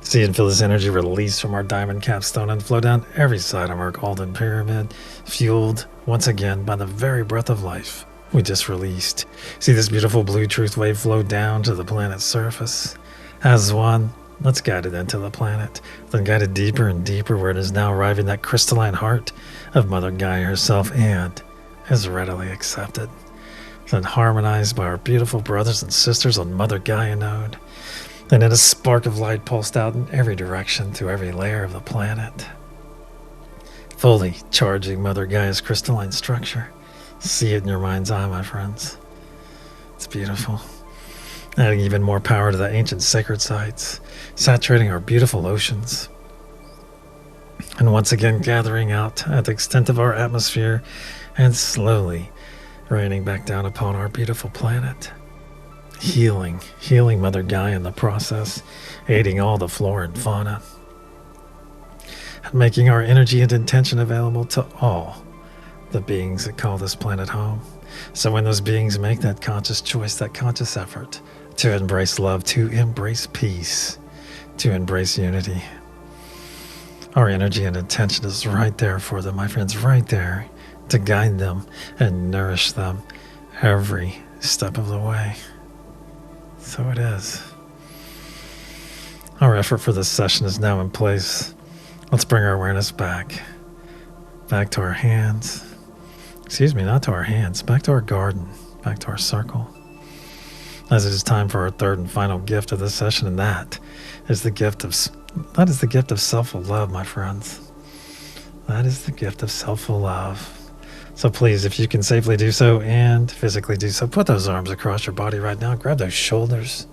See and feel this energy release from our diamond capstone and flow down every side of our golden pyramid, fueled once again by the very breath of life we just released. See this beautiful blue truth wave flow down to the planet's surface. As one, let's guide it into the planet, then guide it deeper and deeper where it is now arriving that crystalline heart of Mother Gaia herself and is readily accepted. Then harmonized by our beautiful brothers and sisters on Mother Gaia node. And then a spark of light pulsed out in every direction through every layer of the planet, fully charging Mother Gaia's crystalline structure. See it in your mind's eye, my friends. It's beautiful. Adding even more power to the ancient sacred sites, saturating our beautiful oceans, and once again gathering out at the extent of our atmosphere and slowly raining back down upon our beautiful planet. Healing Mother Gaia in the process, aiding all the flora and fauna, and making our energy and intention available to all the beings that call this planet home. So when those beings make that conscious choice, that conscious effort to embrace love, to embrace peace, to embrace unity, our energy and intention is right there for them, my friends, right there to guide them and nourish them every step of the way. So it is. Our effort for this session is now in place. Let's bring our awareness back to our hands. Excuse me, not to our hands, back to our garden, back to our circle. As it is time for our third and final gift of this session, and that is the gift of self-love, my friends. That is the gift of self-love. So please, if you can safely do so and physically do so, put those arms across your body right now. Grab those shoulders.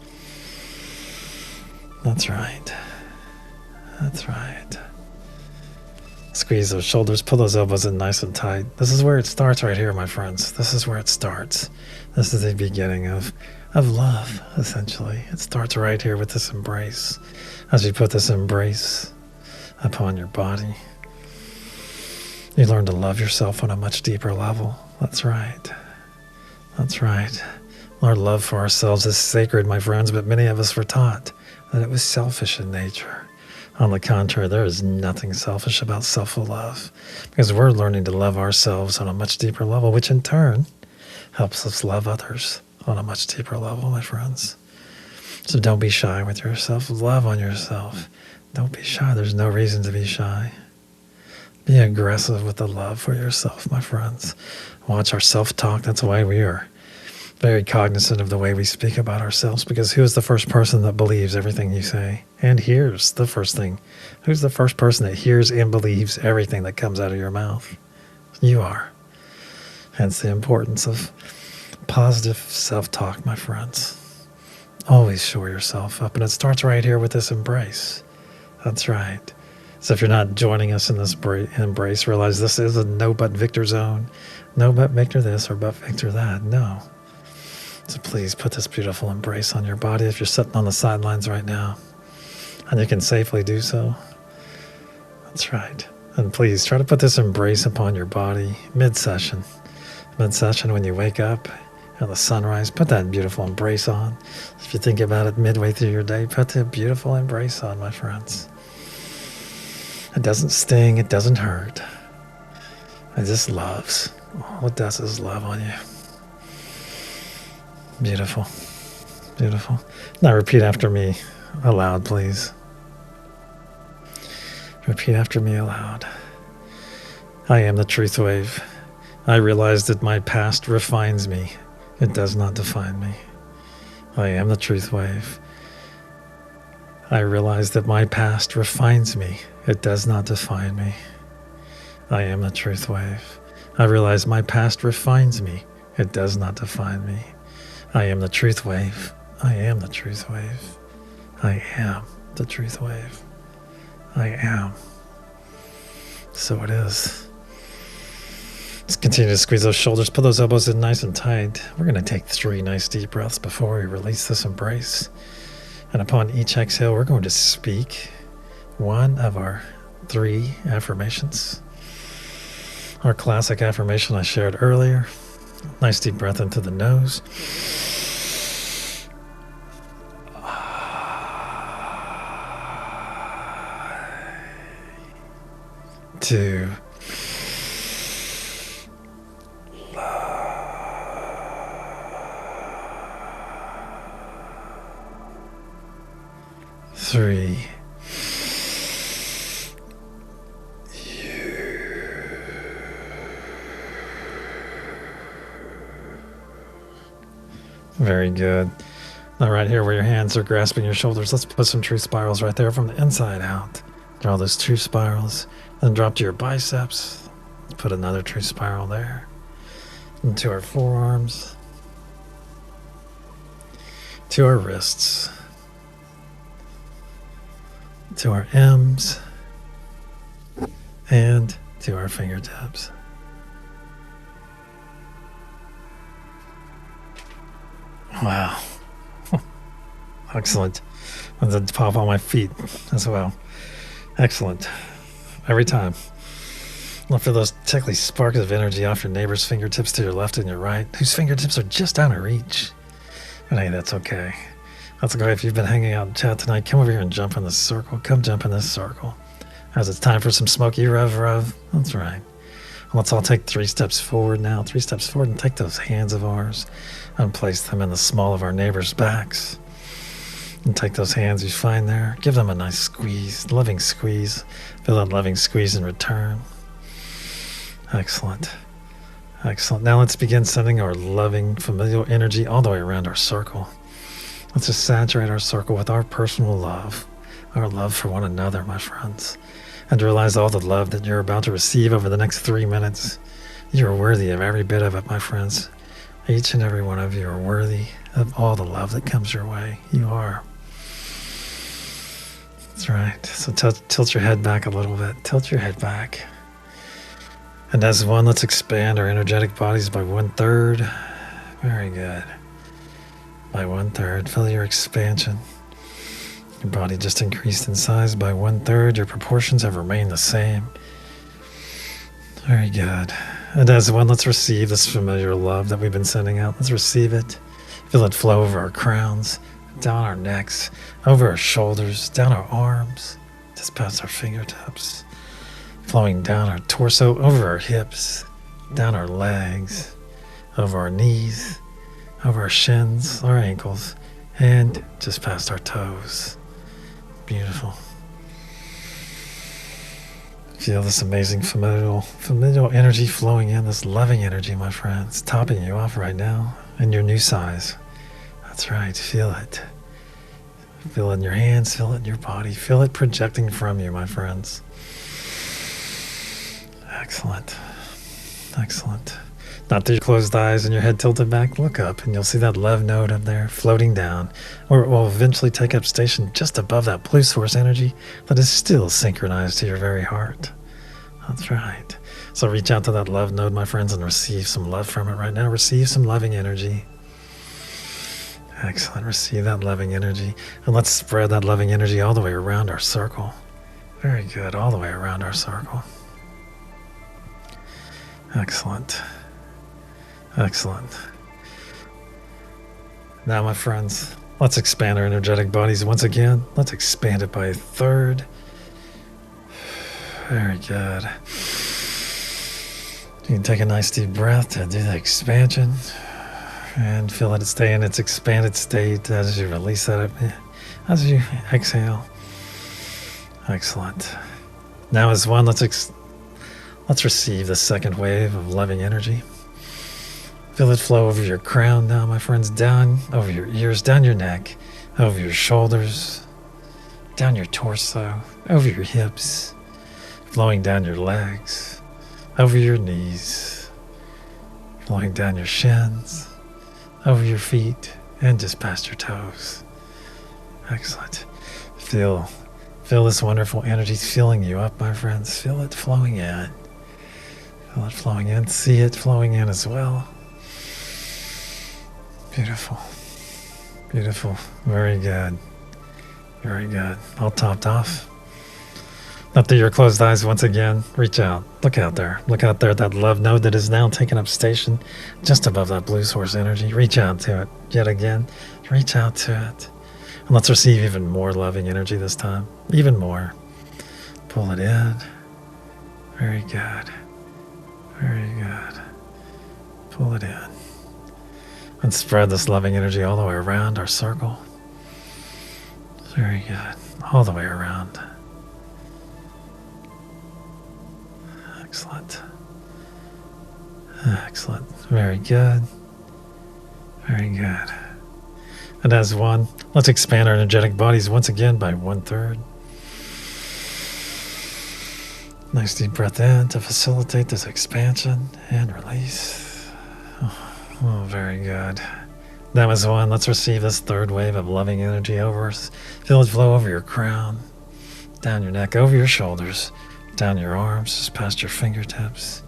That's right. That's right. Squeeze those shoulders. Pull those elbows in nice and tight. This is where it starts right here, my friends. This is where it starts. This is the beginning of love, essentially. It starts right here with this embrace. As you put this embrace upon your body, you learn to love yourself on a much deeper level. That's right. That's right. Our love for ourselves is sacred, my friends, but many of us were taught that it was selfish in nature. On the contrary, there is nothing selfish about self-love, because we're learning to love ourselves on a much deeper level, which in turn helps us love others on a much deeper level, my friends. So don't be shy with yourself. Love on yourself. Don't be shy. There's no reason to be shy. Be aggressive with the love for yourself, my friends. Watch our self-talk. That's why we are very cognizant of the way we speak about ourselves, because who is the first person that believes everything you say and hears the first thing? Who's the first person that hears and believes everything that comes out of your mouth? You are. Hence the importance of positive self-talk, my friends. Always shore yourself up, and it starts right here with this embrace. That's right. So if you're not joining us in this embrace, realize this is a no but Victor zone. No but Victor this or but Victor that. No. So please put this beautiful embrace on your body if you're sitting on the sidelines right now. And you can safely do so. That's right. And please try to put this embrace upon your body mid-session. Mid-session when you wake up at the sunrise, put that beautiful embrace on. If you think about it midway through your day, put the beautiful embrace on, my friends. It doesn't sting, it doesn't hurt. It just loves. All it does is love on you. Beautiful. Beautiful. Now repeat after me aloud, please. Repeat after me aloud. I am the truth wave. I realize that my past refines me. It does not define me. I am the truth wave. I realize that my past refines me. It does not define me. I am the truth wave. I realize my past refines me. It does not define me. I am the truth wave. I am the truth wave. I am the truth wave. I am. So it is. Let's continue to squeeze those shoulders. Put those elbows in nice and tight. We're going to take 3 nice deep breaths before we release this embrace. And upon each exhale, we're going to speak one of our 3 affirmations. Our classic affirmation I shared earlier. Nice deep breath into the nose. 2. 3. Very good. Now right here where your hands are grasping your shoulders, let's put some truth spirals right there from the inside out. Draw those truth spirals, then drop to your biceps. Let's put another truth spiral there. Into our forearms, to our wrists, to our M's, and to our fingertips. Wow. Excellent. And then pop on my feet as well. Excellent. Every time. Look for those tickly sparks of energy off your neighbor's fingertips to your left and your right, whose fingertips are just out of reach. And hey, that's okay. That's okay. If you've been hanging out in chat tonight, come over here and jump in this circle. Come jump in this circle. As it's time for some smoky rev. That's right. Let's all take 3 steps forward now. 3 steps forward and take those hands of ours and place them in the small of our neighbors' backs. And take those hands you find there. Give them a nice squeeze, loving squeeze. Feel that loving squeeze in return. Excellent. Excellent. Now let's begin sending our loving, familial energy all the way around our circle. Let's just saturate our circle with our personal love, our love for one another, my friends. And realize all the love that you're about to receive over the next 3 minutes. You're worthy of every bit of it, my friends. Each and every one of you are worthy of all the love that comes your way. You are. That's right. So tilt your head back a little bit. Tilt your head back. And as one, let's expand our energetic bodies by 1/3. Very good. By 1/3. Feel your expansion. Your body just increased in size by 1/3. Your proportions have remained the same. Very good. And as one, let's receive this familiar love that we've been sending out. Let's receive it. Feel it flow over our crowns, down our necks, over our shoulders, down our arms, just past our fingertips, flowing down our torso, over our hips, down our legs, over our knees, over our shins, our ankles, and just past our toes. Beautiful. Feel this amazing familial energy flowing in, this loving energy, my friends, topping you off right now in your new size. That's right, feel it. Feel it in your hands, feel it in your body, feel it projecting from you, my friends. Excellent. Excellent. Not through your closed eyes and your head tilted back, look up and you'll see that love node up there floating down, or it will eventually take up station just above that blue source energy that is still synchronized to your very heart. That's right. So reach out to that love node, my friends, and receive some love from it right now. Receive some loving energy. Excellent. Receive that loving energy. And let's spread that loving energy all the way around our circle. Very good. All the way around our circle. Excellent. Excellent. Now, my friends, let's expand our energetic bodies once again. Let's expand it by a third. Very good. You can take a nice deep breath to do the expansion and feel it stay in its expanded state as you release that, as you exhale. Excellent. Now, as one, let's receive the second wave of loving energy. Feel it flow over your crown now, my friends, down over your ears, down your neck, over your shoulders, down your torso, over your hips, flowing down your legs, over your knees, flowing down your shins, over your feet, and just past your toes. Excellent. Feel this wonderful energy filling you up, my friends. Feel it flowing in. Feel it flowing in. See it flowing in as well. Beautiful. Beautiful. Very good. Very good. All topped off. Up to your closed eyes once again. Reach out. Look out there. Look out there at that love node that is now taking up station just above that blue source energy. Reach out to it yet again. Reach out to it. And let's receive even more loving energy this time. Even more. Pull it in. Very good. Very good. Pull it in. And spread this loving energy all the way around our circle. Very good. All the way around. Excellent. Excellent. Very good. Very good. And as one, let's expand our energetic bodies once again by 1/3. Nice deep breath in to facilitate this expansion and release. Oh, very good. That was one. Let's receive this third wave of loving energy over us. Feel it flow over your crown, down your neck, over your shoulders, down your arms, just past your fingertips,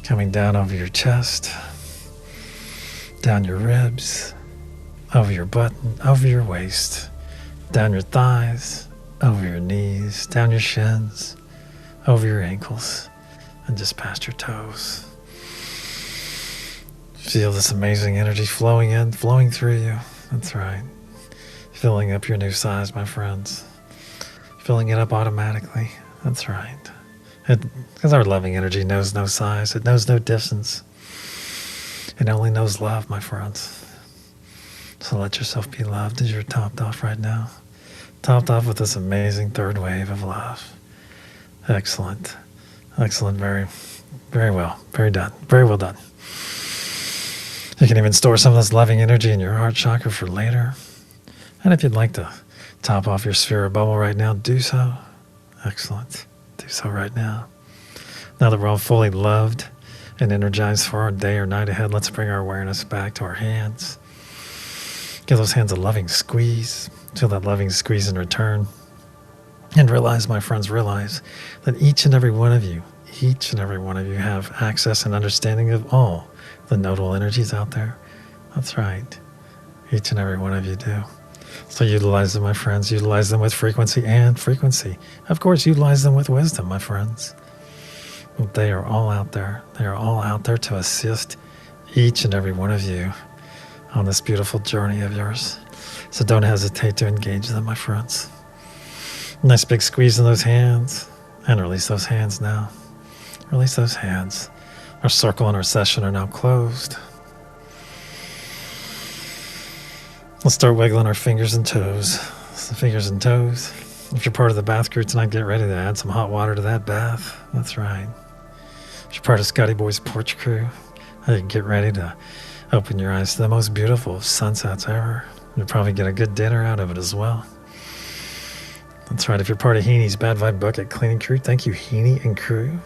coming down over your chest, down your ribs, over your button, over your waist, down your thighs, over your knees, down your shins, over your ankles, and just past your toes. Feel this amazing energy flowing in, flowing through you. That's right. Filling up your new size, my friends. Filling it up automatically. That's right. Because our loving energy knows no size. It knows no distance. It only knows love, my friends. So let yourself be loved as you're topped off right now. Topped off with this amazing third wave of love. Excellent. Excellent. Very, very well. Very done. Very well done. You can even store some of this loving energy in your heart chakra for later. And if you'd like to top off your sphere or bubble right now, do so. Excellent. Do so right now. Now that we're all fully loved and energized for our day or night ahead, let's bring our awareness back to our hands. Give those hands a loving squeeze. Feel that loving squeeze in return. And realize, my friends, realize that each and every one of you have access and understanding of all the nodal energies out there. That's right. Each and every one of you do. So utilize them, my friends. Utilize them with frequency and frequency. Of course, utilize them with wisdom, my friends. They are all out there. They are all out there to assist each and every one of you on this beautiful journey of yours. So don't hesitate to engage them, my friends. Nice big squeeze in those hands. And release those hands now. Release those hands. Our circle and our session are now closed. Let's start wiggling our fingers and toes. The fingers and toes. If you're part of the bath crew tonight, get ready to add some hot water to that bath. That's right. If you're part of Scotty Boy's porch crew, get ready to open your eyes to the most beautiful sunsets ever. You'll probably get a good dinner out of it as well. That's right. If you're part of Heenie's Bad Vibe Bucket Cleaning Crew, thank you, Heenie and crew,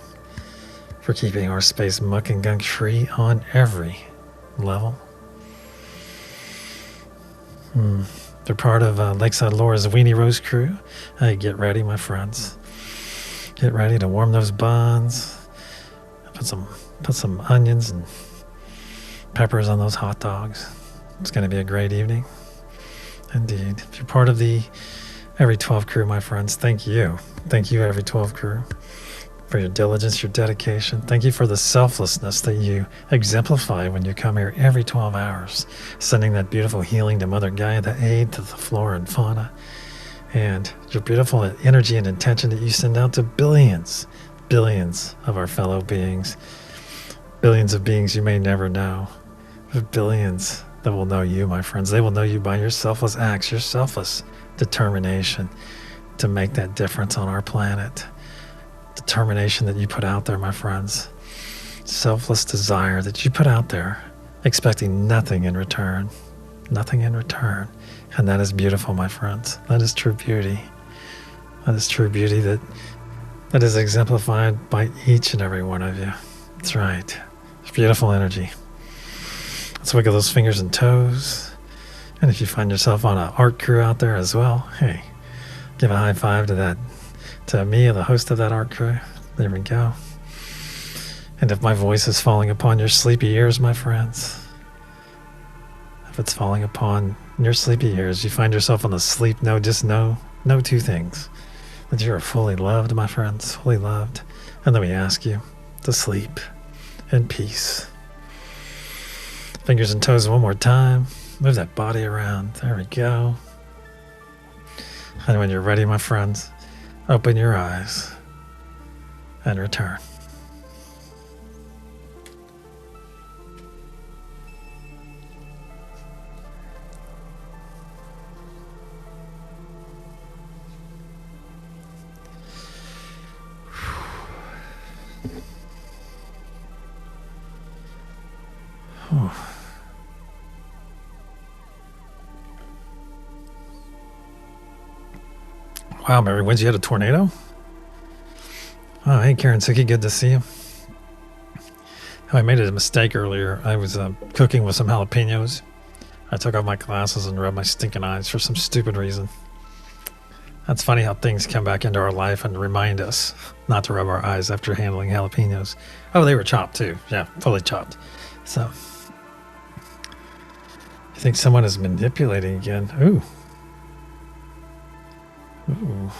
for keeping our space muck and gunk free on every level. They're part of Lakeside Laura's Weenie Rose crew. Hey, get ready, my friends. Get ready to warm those buns. Put some onions and peppers on those hot dogs. It's going to be a great evening. Indeed. If you're part of the Every 12 crew, my friends, thank you. Thank you, Every 12 crew, for your diligence, your dedication. Thank you for the selflessness that you exemplify when you come here every 12 hours, sending that beautiful healing to Mother Gaia, the aid to the flora and fauna, and your beautiful energy and intention that you send out to billions of our fellow beings, billions of beings you may never know, but billions that will know you, my friends. They will know you by your selfless acts, your selfless determination to make that difference on our planet. Determination that you put out there, my friends. Selfless desire that you put out there, expecting nothing in return. Nothing in return. And that is beautiful, my friends. That is true beauty. That is true beauty that is exemplified by each and every one of you. That's right. It's beautiful energy. Let's wiggle those fingers and toes. And if you find yourself on an art crew out there as well, hey, give a high five to me, the host of that art crew. There we go. And if my voice is falling upon your sleepy ears, my friends, if it's falling upon your sleepy ears, you find yourself on the sleep node, just know two things. That you are fully loved, my friends, fully loved. And then we ask you to sleep in peace. Fingers and toes one more time. Move that body around. There we go. And when you're ready, my friends, open your eyes and return. Wow, Mary Winds, you had a tornado? Oh, hey, Karen Suki, good to see you. Oh, I made a mistake earlier. I was cooking with some jalapenos. I took off my glasses and rubbed my stinking eyes for some stupid reason. That's funny how things come back into our life and remind us not to rub our eyes after handling jalapenos. Oh, they were chopped too. Yeah, fully chopped. So, I think someone is manipulating again. Ooh. Ooh.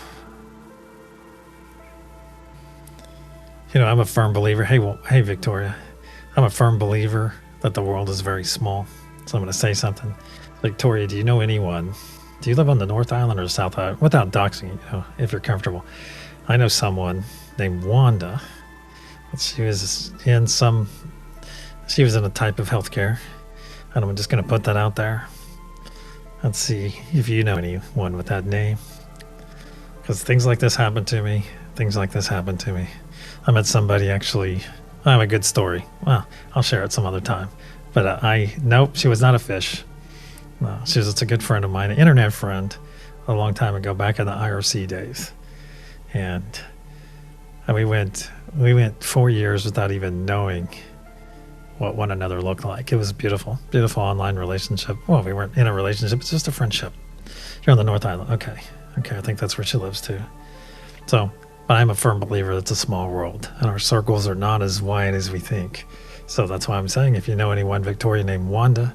You know, I'm a firm believer. Hey, Victoria. I'm a firm believer that the world is very small. So I'm going to say something. Victoria, do you know anyone? Do you live on the North Island or the South Island? Without doxing, you know, if you're comfortable. I know someone named Wanda. She was in a type of healthcare. And I'm just going to put that out there. Let's see if you know anyone with that name. Because things like this happen to me. I met somebody actually. I have a good story. Well, I'll share it some other time. But nope, she was not a fish. No, she was just a good friend of mine, an internet friend, a long time ago, back in the IRC days. And we went 4 years without even knowing what one another looked like. It was beautiful online relationship. Well, we weren't in a relationship, it's just a friendship. You're on the North Island. Okay, I think that's where she lives too. So, but I'm a firm believer that it's a small world, and our circles are not as wide as we think. So that's why I'm saying, if you know anyone, Victoria, named Wanda,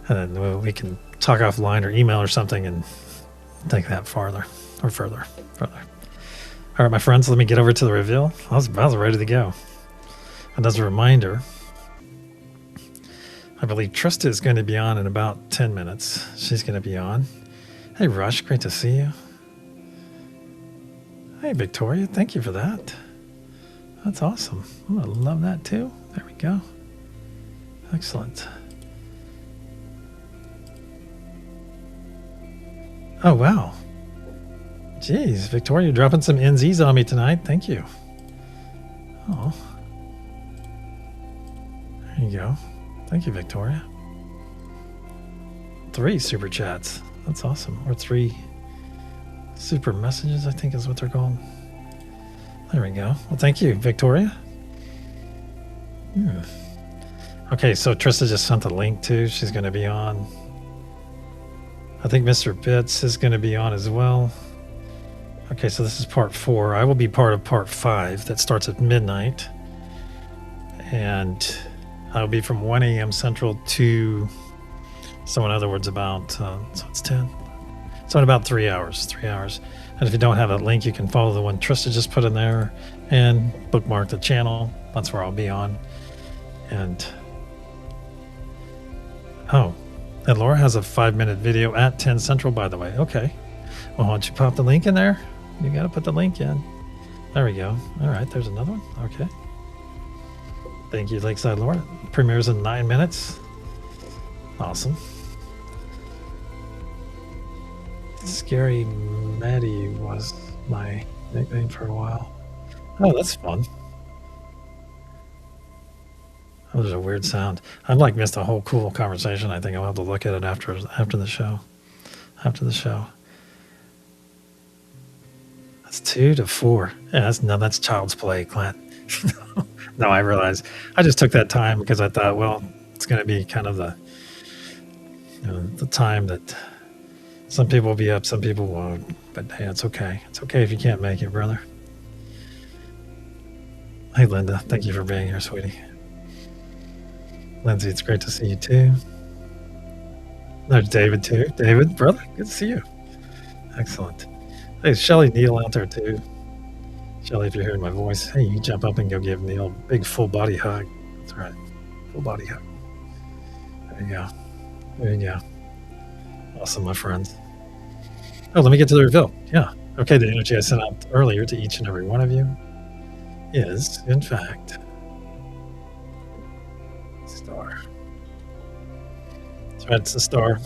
and then we can talk offline or email or something and take that further. All right, my friends, let me get over to the reveal. I was ready to go. And as a reminder, I believe Trista is going to be on in about 10 minutes. She's going to be on. Hey, Rush, great to see you. Hey, Victoria, thank you for that. That's awesome. I'm going to love that too. There we go. Excellent. Oh, wow. Jeez, Victoria, you're dropping some NZs on me tonight. Thank you. Oh. There you go. Thank you, Victoria. 3 super chats. That's awesome. Or 3 super messages, I think is what they're called. There we go. Well, thank you, Victoria. Okay, so Trista just sent the link too. She's going to be on. I think Mr. Bits is going to be on as well. Okay, so this is part 4. I will be part of part 5 that starts at midnight. And I'll be from 1 a.m. Central to, so in other words, about, so it's 10. So in about 3 hours, 3 hours. And if you don't have that link, you can follow the one Trista just put in there and bookmark the channel. That's where I'll be on. And, oh, and Laura has a 5-minute video at 10 Central, by the way. Okay. Well, why don't you pop the link in there? You got to put the link in. There we go. All right, there's another one. Okay. Thank you, Lakeside Laura. Premieres in 9 minutes. Awesome. Scary Maddie was my nickname for a while. Oh, that's fun. That was a weird sound. I've like missed a whole cool conversation. I think I'll have to look at it after the show. After the show. That's 2 to 4. Yeah, that's child's play, Clint. No, I realize. I just took that time because I thought, well, it's going to be kind of the time that some people will be up, some people won't. But hey, it's okay. It's okay if you can't make it, brother. Hey, Linda. Thank you for being here, sweetie. Lindsay, it's great to see you too. There's David too. David, brother, good to see you. Excellent. Hey, Shelly Neal out there too. Shelly, if you're hearing my voice, hey, you jump up and go give Neil a big full body hug. That's right. Full body hug. There you go. There you go. Awesome, my friends. Oh, let me get to the reveal. Yeah. Okay, the energy I sent out earlier to each and every one of you is, in fact, star. That's right, it's a star.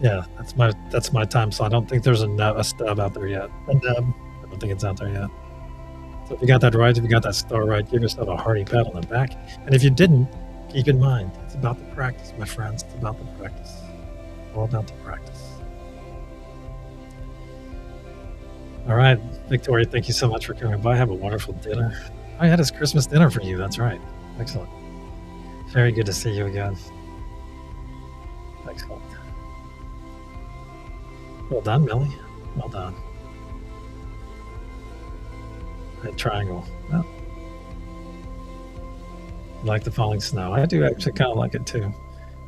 Yeah, that's my time slot. I don't think there's a stub out there yet. A nub. I don't think it's out there yet. So if you got that right, if you got that star right, give yourself a hearty pat on the back. And if you didn't, keep in mind, it's about the practice, my friends. It's about the practice. All about the practice. All right, Victoria, thank you so much for coming by. Have a wonderful dinner. I had his Christmas dinner for you. That's right. Excellent. Very good to see you again. Excellent. Well done, Millie. Well done. That triangle. Well, I like the falling snow. I do actually kind of like it too.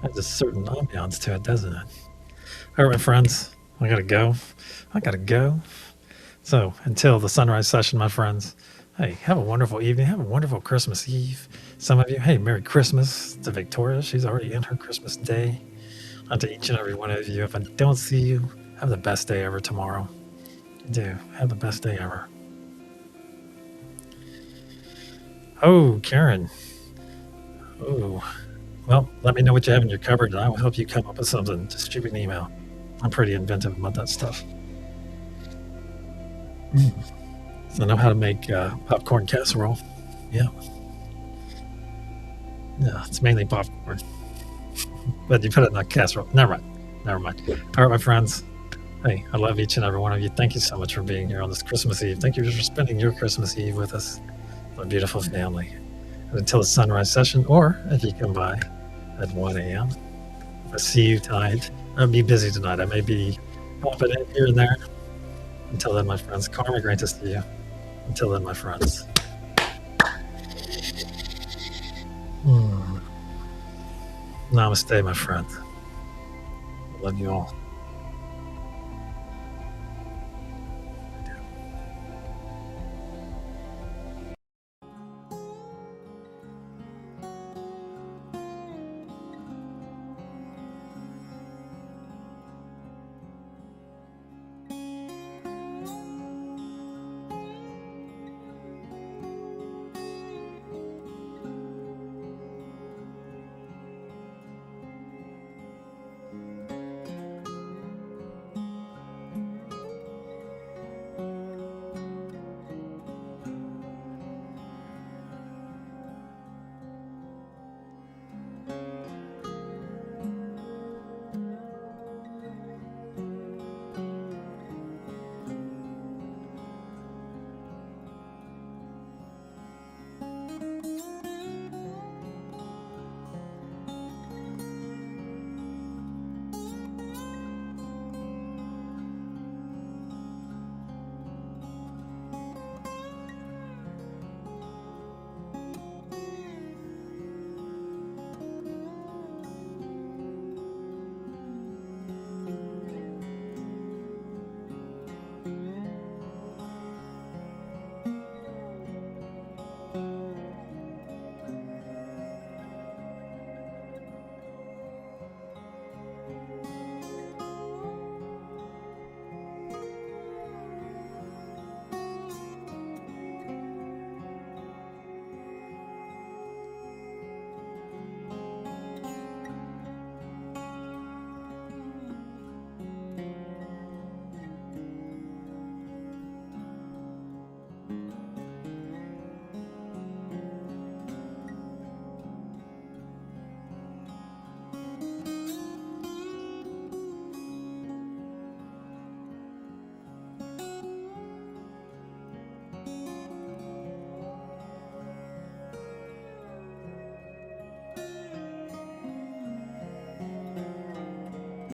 Has a certain ambiance to it, doesn't it? All right, my friends. I gotta go. So until the sunrise session, my friends, hey, have a wonderful evening. Have a wonderful Christmas Eve. Some of you, hey, Merry Christmas to Victoria. She's already in her Christmas day. And to each and every one of you, if I don't see you, have the best day ever tomorrow. Do. Have the best day ever. Oh, Karen. Oh. Well, let me know what you have in your cupboard, and I will help you come up with something. Just shoot me an email. I'm pretty inventive about that stuff. So I know how to make popcorn casserole. Yeah. Yeah, it's mainly popcorn. But you put it in a casserole. Never mind. All right, my friends. Hey, I love each and every one of you. Thank you so much for being here on this Christmas Eve. Thank you for spending your Christmas Eve with us. A beautiful family. And until the sunrise session, or if you come by at 1 a.m. If I see you tonight, I'll be busy tonight. I may be popping in here and there. Until then, my friends, Karma, great to see you. Until then, my friends. Namaste, my friend. I love you all.